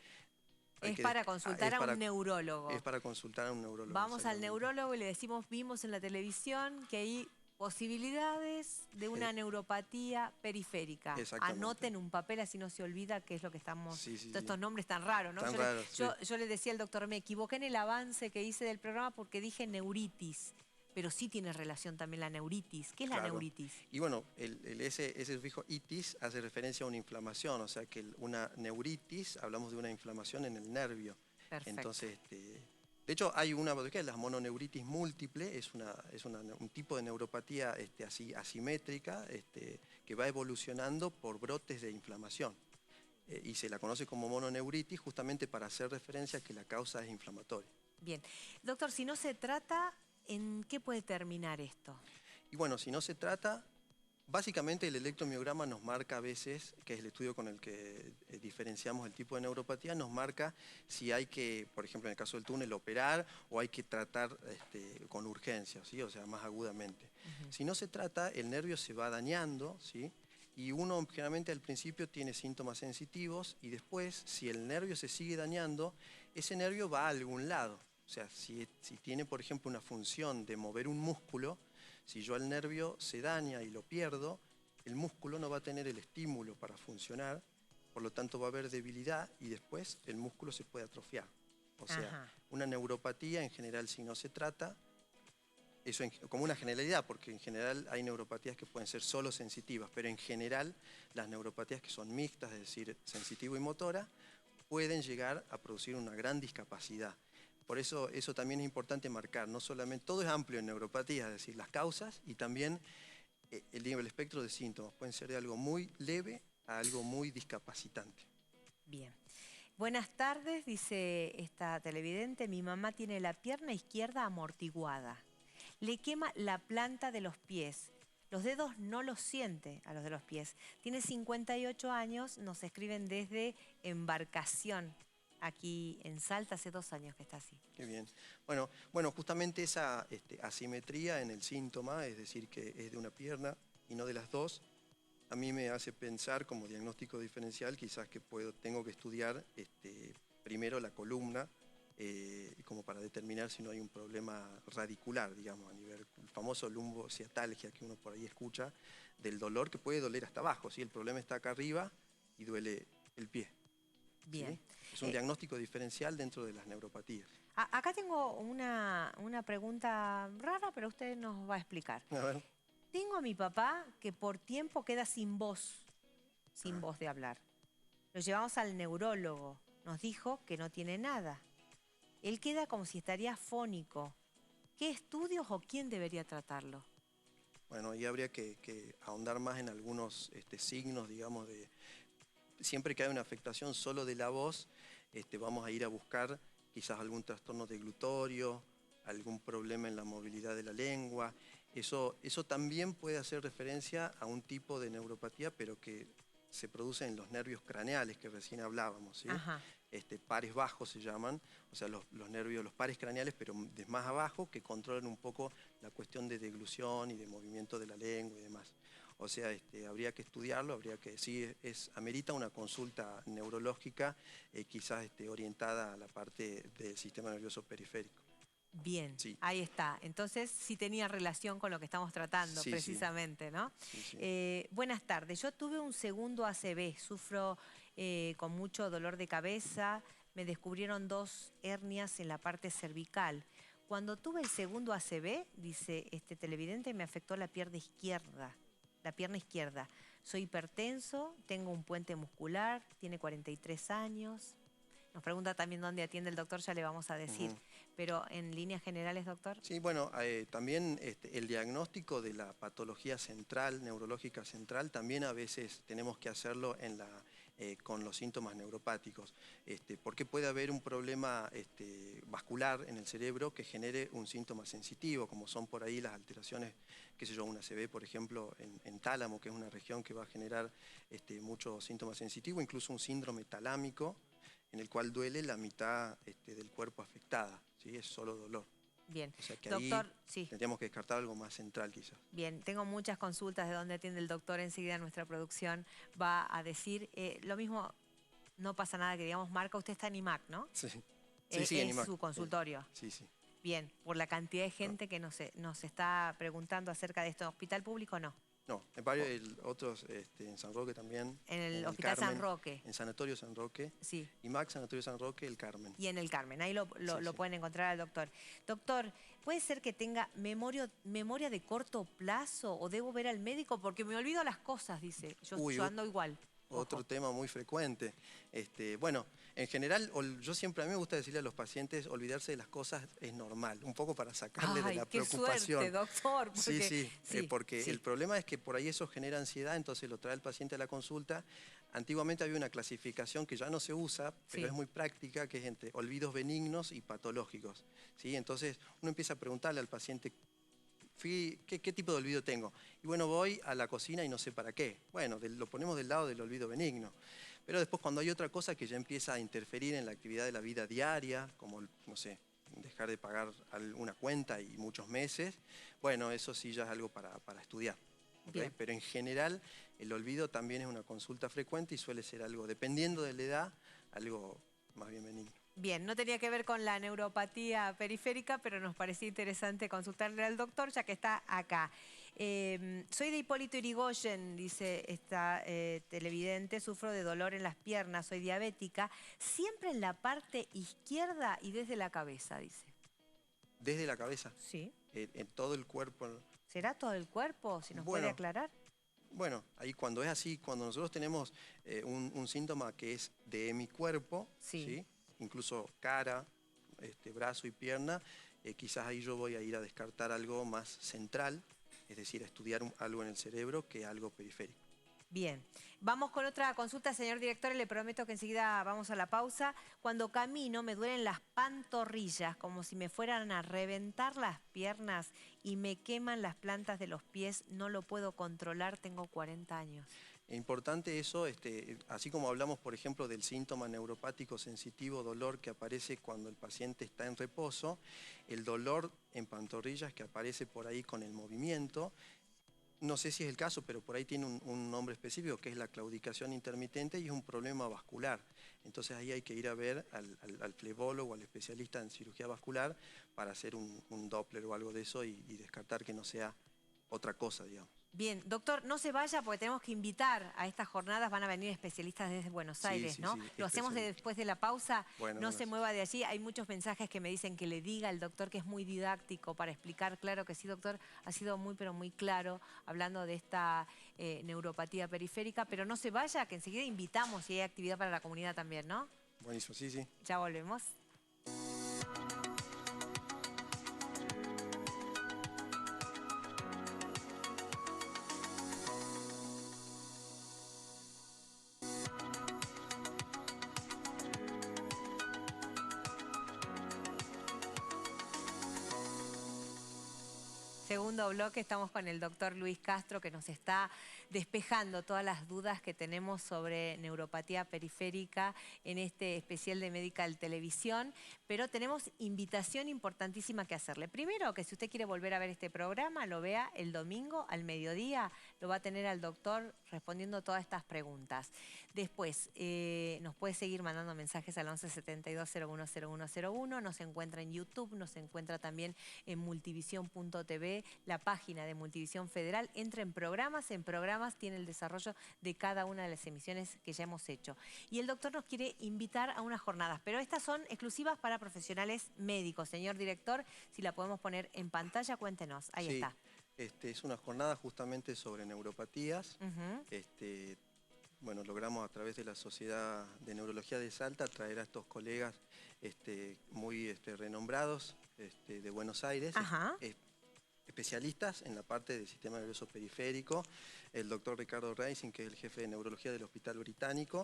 B: hay
A: Es
B: que
A: para consultar
B: es
A: a un
B: es
A: neurólogo.
B: para consultar a un neurólogo,
A: Vamos al
B: exactamente.
A: neurólogo y le decimos, vimos en la televisión que hay posibilidades de
B: Eh,
A: una neuropatía periférica.
B: Exactamente.
A: Anoten un papel, así no se olvida qué es lo que estamos...
B: Sí, sí,
A: Todos
B: sí.
A: estos nombres tan raros, ¿no?
B: Tan raro, sí.
A: Yo le decía al doctor, me equivoqué en el avance que hice del programa porque dije neuritis, pero sí tiene relación también la neuritis. ¿Qué es la
B: Claro.
A: neuritis?
B: Y bueno, ese sufijo itis hace referencia a una inflamación, o sea que una neuritis, hablamos de una inflamación en el nervio.
A: Perfecto.
B: Entonces, de hecho, hay una patología, la mononeuritis múltiple, un tipo de neuropatía asimétrica, que va evolucionando por brotes de inflamación. Y se la conoce como mononeuritis justamente para hacer referencia a que la causa es inflamatoria.
A: Bien. Doctor, si no se trata, ¿en qué puede terminar esto?
B: Y bueno, si no se trata, básicamente el electromiograma nos marca a veces, que es el estudio con el que diferenciamos el tipo de neuropatía, nos marca si hay que, por ejemplo en el caso del túnel, operar o hay que tratar con urgencia, ¿sí? O sea, más agudamente.
A: Ujú.
B: Si no se trata, el nervio se va dañando, ¿sí? Y uno generalmente al principio tiene síntomas sensitivos y después, si el nervio se sigue dañando, ese nervio va a algún lado. O sea, si tiene, por ejemplo, una función de mover un músculo, si yo al nervio se daña y lo pierdo, el músculo no va a tener el estímulo para funcionar, por lo tanto va a haber debilidad y después el músculo se puede atrofiar. O sea,
A: Ajá.
B: una neuropatía en general si no se trata, eso como una generalidad, porque en general hay neuropatías que pueden ser solo sensitivas, pero en general las neuropatías que son mixtas, es decir, sensitivo y motora, pueden llegar a producir una gran discapacidad. Por eso también es importante marcar, no solamente, todo es amplio en neuropatía, es decir, las causas y también el espectro de síntomas. Pueden ser de algo muy leve a algo muy discapacitante.
A: Bien. Buenas tardes, dice esta televidente. Mi mamá tiene la pierna izquierda amortiguada. Le quema la planta de los pies. Los dedos no los siente a los de los pies. Tiene 58 años, nos escriben desde Embarcación, aquí en Salta, hace 2 años que está así.
B: Qué bien. Bueno, justamente esa asimetría en el síntoma, es decir, que es de una pierna y no de las dos, a mí me hace pensar como diagnóstico diferencial quizás que tengo que estudiar primero la columna, como para determinar si no hay un problema radicular, digamos, a nivel, el famoso lumbociatalgia que uno por ahí escucha, del dolor que puede doler hasta abajo, ¿sí? El problema está acá arriba y duele el pie,
A: Bien.
B: ¿sí? Es un diagnóstico diferencial dentro de las neuropatías.
A: Acá tengo una pregunta rara, pero usted nos va a explicar.
B: A ver.
A: Tengo a mi papá que por tiempo queda sin
B: Ah.
A: voz de hablar. Lo llevamos al neurólogo. Nos dijo que no tiene nada. Él queda como si estaría afónico. ¿Qué estudios o quién debería tratarlo?
B: Bueno, ahí habría que ahondar más en algunos signos, digamos, siempre que hay una afectación solo de la voz, vamos a ir a buscar quizás algún trastorno deglutorio, algún problema en la movilidad de la lengua. Eso también puede hacer referencia a un tipo de neuropatía, pero que se produce en los nervios craneales que recién hablábamos, ¿sí?
A: Ajá.
B: Pares bajos se llaman, o sea, los nervios, los pares craneales, pero de más abajo, que controlan un poco la cuestión de deglución y de movimiento de la lengua y demás. O sea, habría que estudiarlo, sí, amerita una consulta neurológica, quizás orientada a la parte del sistema nervioso periférico.
A: Bien,
B: Sí.
A: ahí está. Entonces sí tenía relación con lo que estamos tratando,
B: Sí,
A: precisamente,
B: sí.
A: ¿no?
B: Sí, sí.
A: Buenas tardes. Yo tuve un segundo ACV, sufro con mucho dolor de cabeza, me descubrieron 2 hernias en la parte cervical. Cuando tuve el segundo ACV, dice este televidente, me afectó la pierna izquierda. Soy hipertenso, tengo un puente muscular, tiene 43 años. Nos pregunta también dónde atiende el doctor, ya le vamos a decir. Pero en líneas generales, doctor.
B: Sí, bueno, también el diagnóstico de la patología central, neurológica central, también a veces tenemos que hacerlo con los síntomas neuropáticos, porque puede haber un problema vascular en el cerebro que genere un síntoma sensitivo, como son por ahí las alteraciones, qué sé yo, una ACV, por ejemplo, en tálamo, que es una región que va a generar muchos síntomas sensitivos, incluso un síndrome talámico, en el cual duele la mitad del cuerpo afectada, ¿sí? Es solo dolor.
A: Bien.
B: O sea que
A: doctor,
B: ahí
A: sí.
B: tendríamos que descartar algo más central quizás.
A: Bien, tengo muchas consultas de dónde atiende el doctor. Enseguida nuestra producción va a decir. Lo mismo, no pasa nada que digamos, marca, usted está en IMAC, ¿no?
B: Sí,
A: Es
B: en IMAC.
A: su consultorio.
B: Sí, sí.
A: Bien, por la cantidad de gente que nos está preguntando acerca de esto. ¿Hospital público no?
B: No, en varios otros, en San Roque también.
A: En el Hospital
B: Carmen,
A: San Roque.
B: En Sanatorio San Roque.
A: Sí.
B: IMAC, Sanatorio San Roque, el Carmen.
A: Y en el Carmen, ahí lo
B: Sí.
A: pueden encontrar al doctor. Doctor, ¿puede ser que tenga memoria de corto plazo o debo ver al médico? Porque me olvido las cosas, dice. Yo ando igual.
B: Otro tema muy frecuente. Bueno, en general, a mí me gusta decirle a los pacientes, olvidarse de las cosas es normal, un poco para sacarle de la preocupación.
A: Suerte, doctor. Porque,
B: porque el problema es que por ahí eso genera ansiedad, entonces lo trae el paciente a la consulta. Antiguamente había una clasificación que ya no se usa, pero es muy práctica, que es entre olvidos benignos y patológicos, ¿sí? Entonces uno empieza a preguntarle al paciente, ¿qué tipo de olvido tengo? Y bueno, voy a la cocina y no sé para qué. Bueno, lo ponemos del lado del olvido benigno. Pero después cuando hay otra cosa que ya empieza a interferir en la actividad de la vida diaria, como, no sé, dejar de pagar una cuenta y muchos meses, bueno, eso sí ya es algo para estudiar. ¿Okay? Pero en general el olvido también es una consulta frecuente y suele ser algo, dependiendo de la edad, algo más bien benigno.
A: Bien, no tenía que ver con la neuropatía periférica, pero nos parecía interesante consultarle al doctor ya que está acá. Soy de Hipólito Yrigoyen, dice esta televidente, sufro de dolor en las piernas, soy diabética, siempre en la parte izquierda y desde la cabeza, dice.
B: ¿Desde la cabeza?
A: Sí.
B: ¿En todo el cuerpo?
A: ¿Será todo el cuerpo? Si nos puede aclarar.
B: Bueno, ahí cuando es así, cuando nosotros tenemos un síntoma que es de mi cuerpo, ¿sí? Incluso cara, brazo y pierna, quizás ahí yo voy a ir a descartar algo más central, es decir, a estudiar algo en el cerebro que algo periférico.
A: Bien, vamos con otra consulta, señor director, y le prometo que enseguida vamos a la pausa. Cuando camino me duelen las pantorrillas, como si me fueran a reventar las piernas y me queman las plantas de los pies, no lo puedo controlar, tengo 40 años.
B: Importante eso, así como hablamos, por ejemplo, del síntoma neuropático sensitivo, dolor que aparece cuando el paciente está en reposo, el dolor en pantorrillas que aparece por ahí con el movimiento, no sé si es el caso, pero por ahí tiene un nombre específico que es la claudicación intermitente y es un problema vascular. Entonces ahí hay que ir a ver al flebólogo, al especialista en cirugía vascular para hacer un Doppler o algo de eso y descartar que no sea otra cosa, digamos.
A: Bien, doctor, no se vaya porque tenemos que invitar a estas jornadas, van a venir especialistas desde Buenos Aires, ¿no? Lo hacemos después de la pausa, no se mueva de allí. Hay muchos mensajes que me dicen que le diga al doctor que es muy didáctico para explicar. Claro que sí, doctor, ha sido muy pero muy claro hablando de esta neuropatía periférica, pero no se vaya, que enseguida invitamos y hay actividad para la comunidad también, ¿no?
B: Buenísimo, sí.
A: Ya volvemos. segundo bloque estamos con el doctor Luis Castro, que nos está despejando todas las dudas que tenemos sobre neuropatía periférica en este especial de Medical Televisión. Pero tenemos invitación importantísima que hacerle. Primero, que si usted quiere volver a ver este programa, lo vea el domingo al mediodía. Lo va a tener al doctor respondiendo todas estas preguntas. Después, nos puede seguir mandando mensajes al 11 72 01 0101. Nos encuentra en YouTube, nos encuentra también en multivisión.tv, la página de Multivisión Federal. Entra en programas tiene el desarrollo de cada una de las emisiones que ya hemos hecho. Y el doctor nos quiere invitar a unas jornadas, pero estas son exclusivas para profesionales médicos. Señor director, si la podemos poner en pantalla, cuéntenos. Ahí está.
B: Es una jornada justamente sobre neuropatías. Bueno, logramos a través de la Sociedad de Neurología de Salta traer a estos colegas muy renombrados de Buenos Aires, especialistas en la parte del sistema nervioso periférico, el doctor Ricardo Reising, que es el jefe de neurología del Hospital Británico,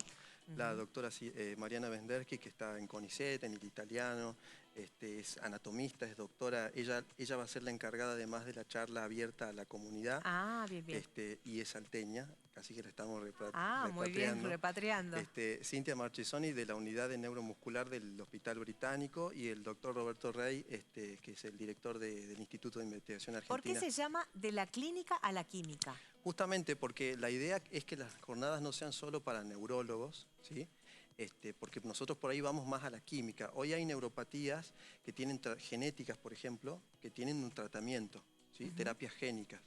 B: la doctora Mariana Vendersky, que está en CONICET, en el italiano, es anatomista, es doctora. Ella va a ser la encargada además de la charla abierta a la comunidad.
A: Bien, bien.
B: Y es salteña, así que la estamos
A: muy bien, repatriando.
B: Cintia Marchesoni, de la unidad de neuromuscular del Hospital Británico, y el doctor Roberto Rey, que es el director del Instituto de Investigación Argentina.
A: ¿Por qué se llama de la clínica a la química?
B: Justamente porque la idea es que las jornadas no sean solo para neurólogos, ¿sí? Porque nosotros por ahí vamos más a la química. Hoy hay neuropatías que tienen genéticas, por ejemplo, que tienen un tratamiento, ¿sí? Terapias génicas.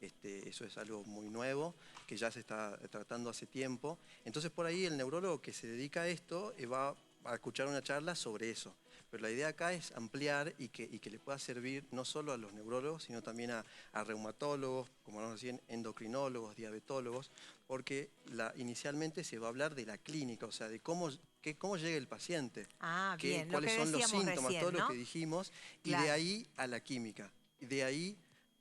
B: Eso es algo muy nuevo, que ya se está tratando hace tiempo. Entonces por ahí el neurólogo que se dedica a esto va a escuchar una charla sobre eso. Pero la idea acá es ampliar y que le pueda servir no solo a los neurólogos, sino también a reumatólogos, como nos decían, endocrinólogos, diabetólogos, porque inicialmente se va a hablar de la clínica, o sea, de cómo llega el paciente, cuáles son los síntomas, recién, todo lo que dijimos, y de ahí a la química, y de ahí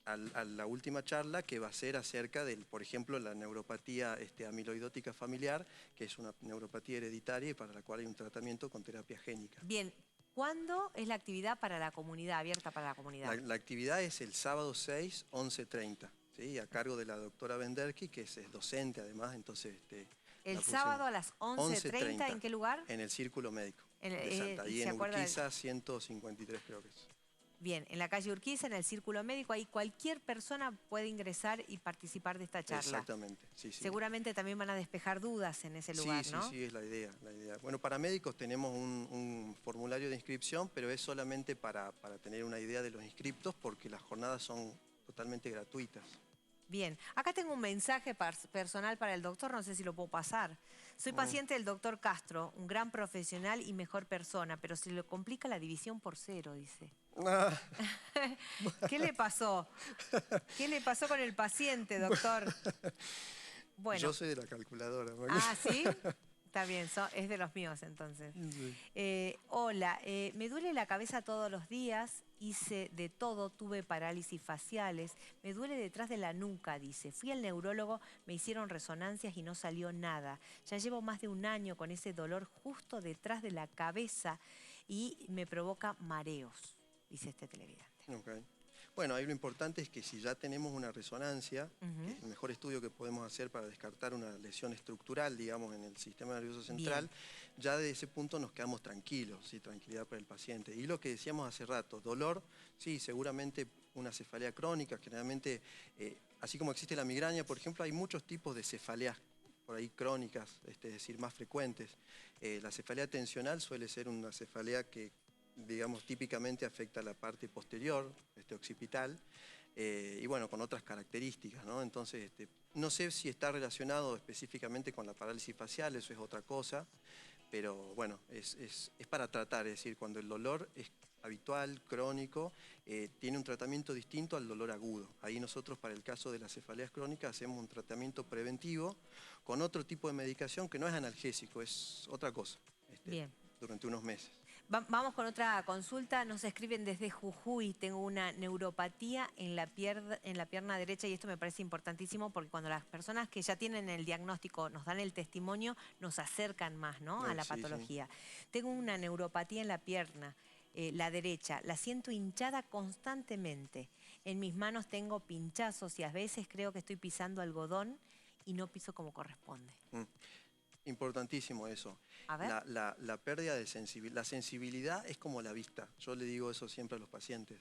B: a la última charla, que va a ser acerca del, por ejemplo, la neuropatía amiloidótica familiar, que es una neuropatía hereditaria y para la cual hay un tratamiento con terapia génica.
A: Bien. ¿Cuándo es la actividad para la comunidad, abierta para la comunidad?
B: La actividad es el sábado 6, 11:30, ¿sí? A cargo de la doctora Vendersky, que es docente además, entonces...
A: ¿El sábado a las 11:30 en qué lugar?
B: En el Círculo Médico de Salta, ahí en Urquiza 153 creo que es.
A: Bien, en la calle Urquiza, en el Círculo Médico, ahí cualquier persona puede ingresar y participar de esta charla.
B: Exactamente, sí.
A: Seguramente también van a despejar dudas en ese lugar, ¿no?
B: Sí, es la idea. Bueno, para médicos tenemos un formulario de inscripción, pero es solamente para tener una idea de los inscriptos, porque las jornadas son totalmente gratuitas.
A: Bien, acá tengo un mensaje personal para el doctor, no sé si lo puedo pasar. Soy paciente del doctor Castro, un gran profesional y mejor persona, pero se le complica la división por 0, dice. ¿Qué le pasó? ¿Qué le pasó con el paciente, doctor? Bueno.
B: Yo soy de la calculadora.
A: ¿Sí? Está bien, es de los míos entonces. Sí. Hola, me duele la cabeza todos los días, hice de todo, tuve parálisis faciales, me duele detrás de la nuca, dice. Fui al neurólogo, me hicieron resonancias y no salió nada. Ya llevo más de un año con ese dolor justo detrás de la cabeza y me provoca mareos, dice este televidente.
B: Okay. Bueno, ahí lo importante es que si ya tenemos una resonancia, que es el mejor estudio que podemos hacer para descartar una lesión estructural, digamos, en el sistema nervioso central, ya de ese punto nos quedamos tranquilos, ¿sí? Tranquilidad para el paciente. Y lo que decíamos hace rato, dolor, sí, seguramente una cefalea crónica, generalmente, así como existe la migraña, por ejemplo, hay muchos tipos de cefaleas por ahí crónicas, es decir, más frecuentes. La cefalea tensional suele ser una cefalea que, digamos, típicamente afecta a la parte posterior, occipital, y bueno, con otras características, ¿no? Entonces, no sé si está relacionado específicamente con la parálisis facial, eso es otra cosa, pero bueno, es para tratar, es decir, cuando el dolor es habitual, crónico, tiene un tratamiento distinto al dolor agudo. Ahí nosotros, para el caso de las cefaleas crónicas, hacemos un tratamiento preventivo con otro tipo de medicación que no es analgésico, es otra cosa, durante unos meses.
A: Vamos con otra consulta. Nos escriben desde Jujuy. Tengo una neuropatía en la pierna derecha y esto me parece importantísimo porque cuando las personas que ya tienen el diagnóstico nos dan el testimonio, nos acercan más, ¿no? A la patología. Tengo una neuropatía en la pierna, la derecha. La siento hinchada constantemente. En mis manos tengo pinchazos y a veces creo que estoy pisando algodón y no piso como corresponde.
B: Importantísimo eso.
A: A ver.
B: La pérdida de sensibilidad. La sensibilidad es como la vista. Yo le digo eso siempre a los pacientes.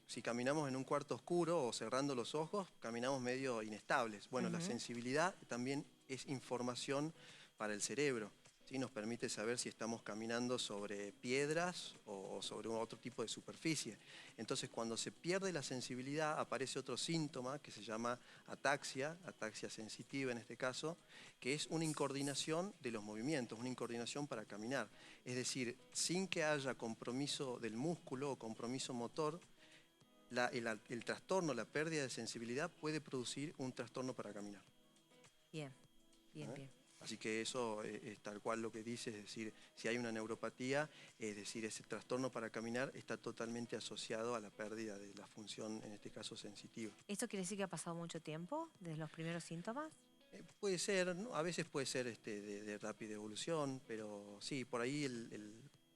B: Si caminamos en un cuarto oscuro o cerrando los ojos, caminamos medio inestables. Bueno, la sensibilidad también es información para el cerebro. ¿Sí? Nos permite saber si estamos caminando sobre piedras o sobre otro tipo de superficie. Entonces, cuando se pierde la sensibilidad, aparece otro síntoma que se llama ataxia sensitiva en este caso, que es una incoordinación de los movimientos, una incoordinación para caminar. Es decir, sin que haya compromiso del músculo o compromiso motor, el trastorno, la pérdida de sensibilidad puede producir un trastorno para caminar.
A: Bien, bien, bien.
B: Así que eso es tal cual lo que dice, es decir, si hay una neuropatía, es decir, ese trastorno para caminar está totalmente asociado a la pérdida de la función, en este caso sensitiva.
A: ¿Esto quiere decir que ha pasado mucho tiempo desde los primeros síntomas?
B: Puede ser, ¿no? A veces puede ser de rápida evolución, pero sí, por ahí,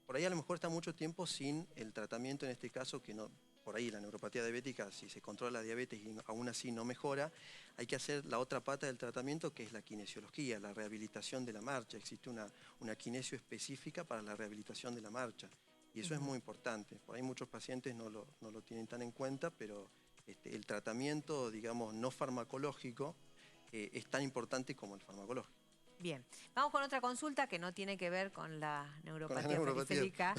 B: por ahí a lo mejor está mucho tiempo sin el tratamiento, en este caso, que no... Por ahí la neuropatía diabética, si se controla la diabetes y aún así no mejora, hay que hacer la otra pata del tratamiento, que es la kinesiología, la rehabilitación de la marcha. Existe una kinesio específica para la rehabilitación de la marcha. Y eso es muy importante. Por ahí muchos pacientes no lo tienen tan en cuenta, pero el tratamiento, digamos, no farmacológico es tan importante como el farmacológico.
A: Bien, vamos con otra consulta que no tiene que ver con la neuropatía periférica.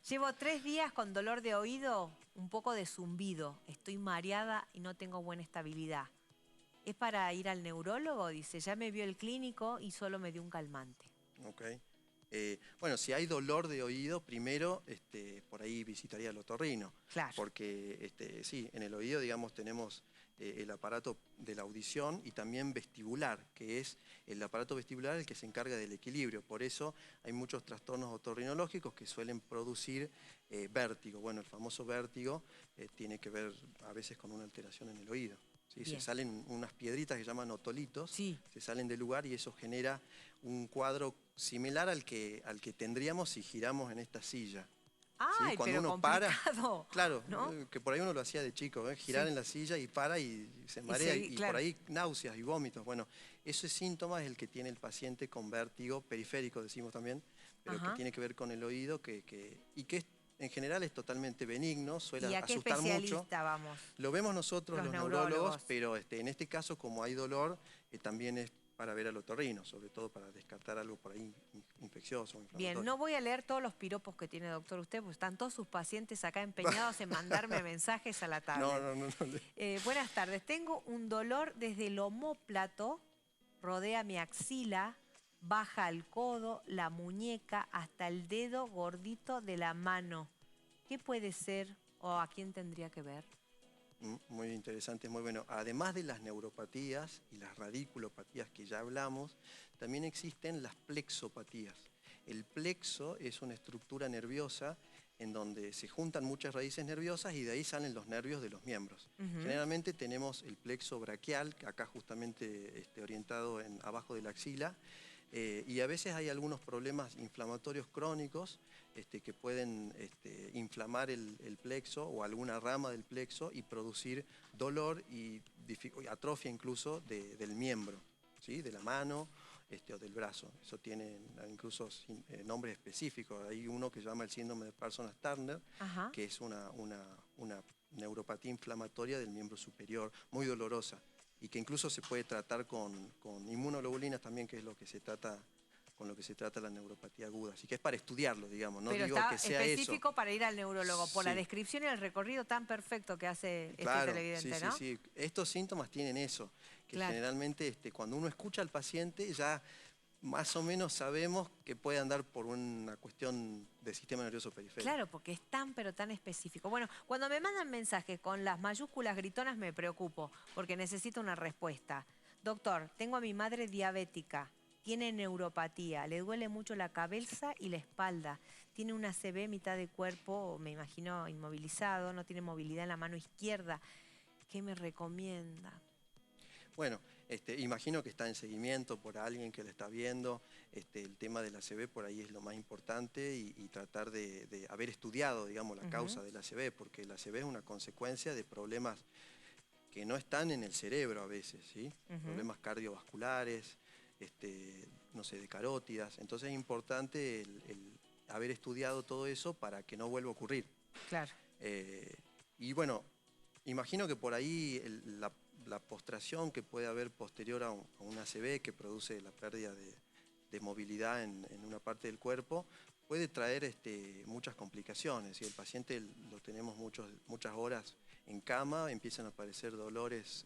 A: Llevo 3 días con dolor de oído, un poco de zumbido. Estoy mareada y no tengo buena estabilidad. ¿Es para ir al neurólogo? Dice, ya me vio el clínico y solo me dio un calmante.
B: Ok. Bueno, si hay dolor de oído, primero por ahí visitaría al otorrino.
A: Claro.
B: Porque sí, en el oído, digamos, tenemos el aparato de la audición y también vestibular, que es el aparato vestibular el que se encarga del equilibrio. Por eso hay muchos trastornos otorrinológicos que suelen producir vértigo. Bueno, el famoso vértigo tiene que ver a veces con una alteración en el oído. ¿Sí? Se salen unas piedritas que llaman otolitos, se salen del lugar y eso genera un cuadro similar al que tendríamos si giramos en esta silla.
A: ¡Ay,
B: ¿sí? Cuando
A: pero
B: uno
A: complicado!
B: para, claro,
A: ¿no?
B: Que por ahí uno lo hacía de chico, girar en la silla y para y se marea y por ahí náuseas y vómitos. Bueno, ese síntoma es el que tiene el paciente con vértigo periférico, decimos también, pero que tiene que ver con el oído y que en general es totalmente benigno, suele
A: ¿Y a qué
B: asustar mucho.
A: vamos?
B: Lo vemos nosotros los neurólogos, pero en este caso, como hay dolor, también es para ver al otorrino, sobre todo para descartar algo por ahí infeccioso o inflamatorio.
A: Bien, no voy a leer todos los piropos que tiene, doctor, usted, porque están todos sus pacientes acá empeñados en mandarme mensajes a la tablet.
B: No.
A: Buenas tardes, tengo un dolor desde el omóplato, rodea mi axila, baja al codo, la muñeca, hasta el dedo gordito de la mano. ¿Qué puede ser o a quién tendría que ver?
B: Muy interesante, muy bueno. Además de las neuropatías y las radiculopatías que ya hablamos, también existen las plexopatías. El plexo es una estructura nerviosa en donde se juntan muchas raíces nerviosas y de ahí salen los nervios de los miembros. Generalmente tenemos el plexo braquial, acá justamente orientado abajo de la axila, y a veces hay algunos problemas inflamatorios crónicos que pueden inflamar el plexo o alguna rama del plexo y producir dolor y atrofia incluso del miembro, ¿sí? De la mano o del brazo. Eso tiene incluso nombres específicos. Hay uno que se llama el síndrome de Parsons-Turner, que es una neuropatía inflamatoria del miembro superior, muy dolorosa, y que incluso se puede tratar con inmunoglobulinas también, que es lo que se trata, con lo que se trata la neuropatía aguda. Así que es para estudiarlo, digamos, no
A: pero
B: digo
A: está
B: que sea
A: específico
B: eso.
A: Para ir al neurólogo, por la descripción y el recorrido tan perfecto que hace
B: Claro,
A: televidente, ¿no?
B: Sí. Estos síntomas tienen eso, que generalmente cuando uno escucha al paciente ya más o menos sabemos que puede andar por una cuestión del sistema nervioso periférico.
A: Claro, porque es tan pero tan específico. Bueno, cuando me mandan mensajes con las mayúsculas gritonas me preocupo, porque necesito una respuesta. Doctor, tengo a mi madre diabética, tiene neuropatía, le duele mucho la cabeza y la espalda, tiene una ACV mitad de cuerpo, me imagino inmovilizado, no tiene movilidad en la mano izquierda. ¿Qué me recomienda?
B: Bueno, Imagino que está en seguimiento por alguien que lo está viendo. El tema de la ACV por ahí es lo más importante y tratar de haber estudiado, digamos, la causa de la ACV, porque la ACV es una consecuencia de problemas que no están en el cerebro a veces, ¿sí? Problemas cardiovasculares, no sé, de carótidas. Entonces es importante el haber estudiado todo eso para que no vuelva a ocurrir.
A: Claro.
B: Y bueno, imagino que por ahí la postración que puede haber posterior a un ACV que produce la pérdida de movilidad en una parte del cuerpo puede traer muchas complicaciones. Si el paciente lo tenemos muchas horas en cama, empiezan a aparecer dolores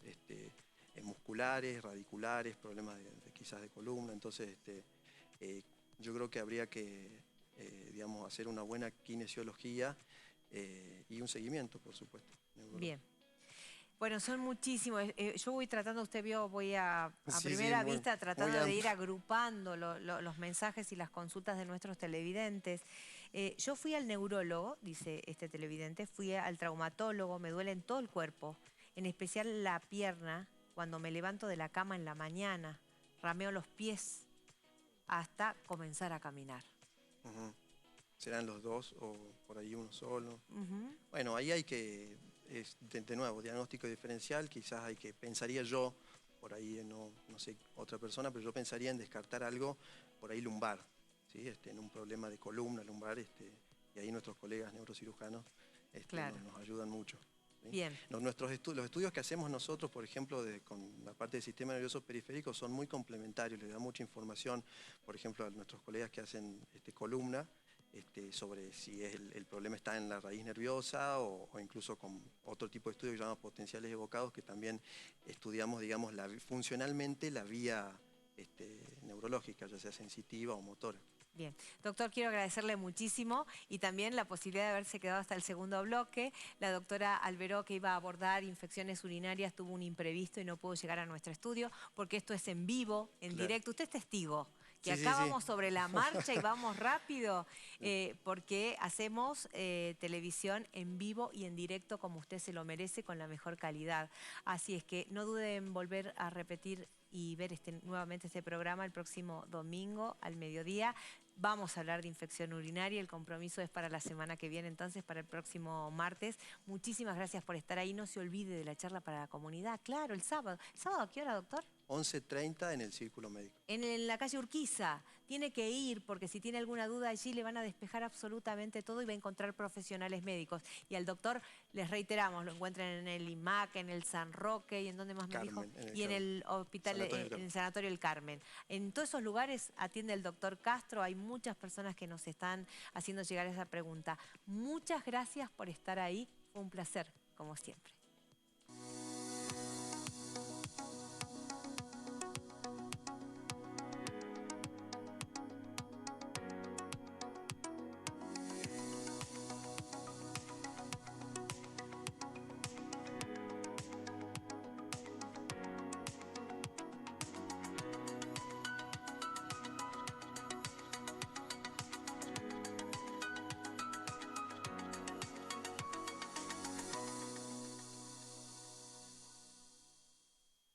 B: musculares, radiculares, problemas quizás de columna. Entonces yo creo que habría que digamos, hacer una buena kinesiología y un seguimiento, por supuesto.
A: Bien. Bueno, son muchísimos. Yo voy tratando, usted vio, voy a
B: Sí,
A: primera
B: muy,
A: vista tratando
B: muy
A: de
B: amplio.
A: ir agrupando los mensajes y las consultas de nuestros televidentes. Yo fui al neurólogo, dice este televidente, fui al traumatólogo, me duele en todo el cuerpo, en especial la pierna, cuando me levanto de la cama en la mañana, rameo los pies hasta comenzar a caminar.
B: Ujú. ¿Serán los dos o por ahí uno solo?
A: Ujú.
B: Bueno, ahí hay que, de nuevo, diagnóstico diferencial, quizás hay que, pensaría yo, por ahí no sé otra persona, pero yo pensaría en descartar algo por ahí lumbar, ¿sí? En un problema de columna lumbar, y ahí nuestros colegas neurocirujanos
A: Claro.
B: nos ayudan mucho. ¿Sí?
A: Bien.
B: Los estudios que hacemos nosotros, por ejemplo, con la parte del sistema nervioso periférico, son muy complementarios, les da mucha información, por ejemplo, a nuestros colegas que hacen columna, sobre si el problema está en la raíz nerviosa o incluso con otro tipo de estudios que llamamos potenciales evocados, que también estudiamos, digamos, funcionalmente la vía neurológica, ya sea sensitiva o motora.
A: Bien, doctor, quiero agradecerle muchísimo y también la posibilidad de haberse quedado hasta el segundo bloque. La doctora Alberó, que iba a abordar infecciones urinarias, tuvo un imprevisto y no pudo llegar a nuestro estudio porque esto es en vivo, en
B: Claro.
A: directo. Usted es testigo, que
B: Sí,
A: acá
B: sí, sí.
A: vamos sobre la marcha y vamos rápido porque hacemos televisión en vivo y en directo como usted se lo merece, con la mejor calidad. Así es que no duden en volver a repetir y ver nuevamente este programa el próximo domingo al mediodía. Vamos a hablar de infección urinaria, el compromiso es para la semana que viene, entonces para el próximo martes. Muchísimas gracias por estar ahí, no se olvide de la charla para la comunidad, claro, el sábado. ¿El sábado a qué hora, doctor?
B: 11:30 en el Círculo Médico.
A: En la calle Urquiza. Tiene que ir porque si tiene alguna duda allí le van a despejar absolutamente todo y va a encontrar profesionales médicos. Y al doctor, les reiteramos, lo encuentran en el IMAC, en el San Roque y en donde más me dijo.
B: Carmen, en el
A: Y en
B: Carmen.
A: el hospital,
B: Sanatorio del
A: en
B: Carmen.
A: el Sanatorio del Carmen. En todos esos lugares atiende el doctor Castro. Hay muchas personas que nos están haciendo llegar esa pregunta. Muchas gracias por estar ahí. Fue un placer, como siempre.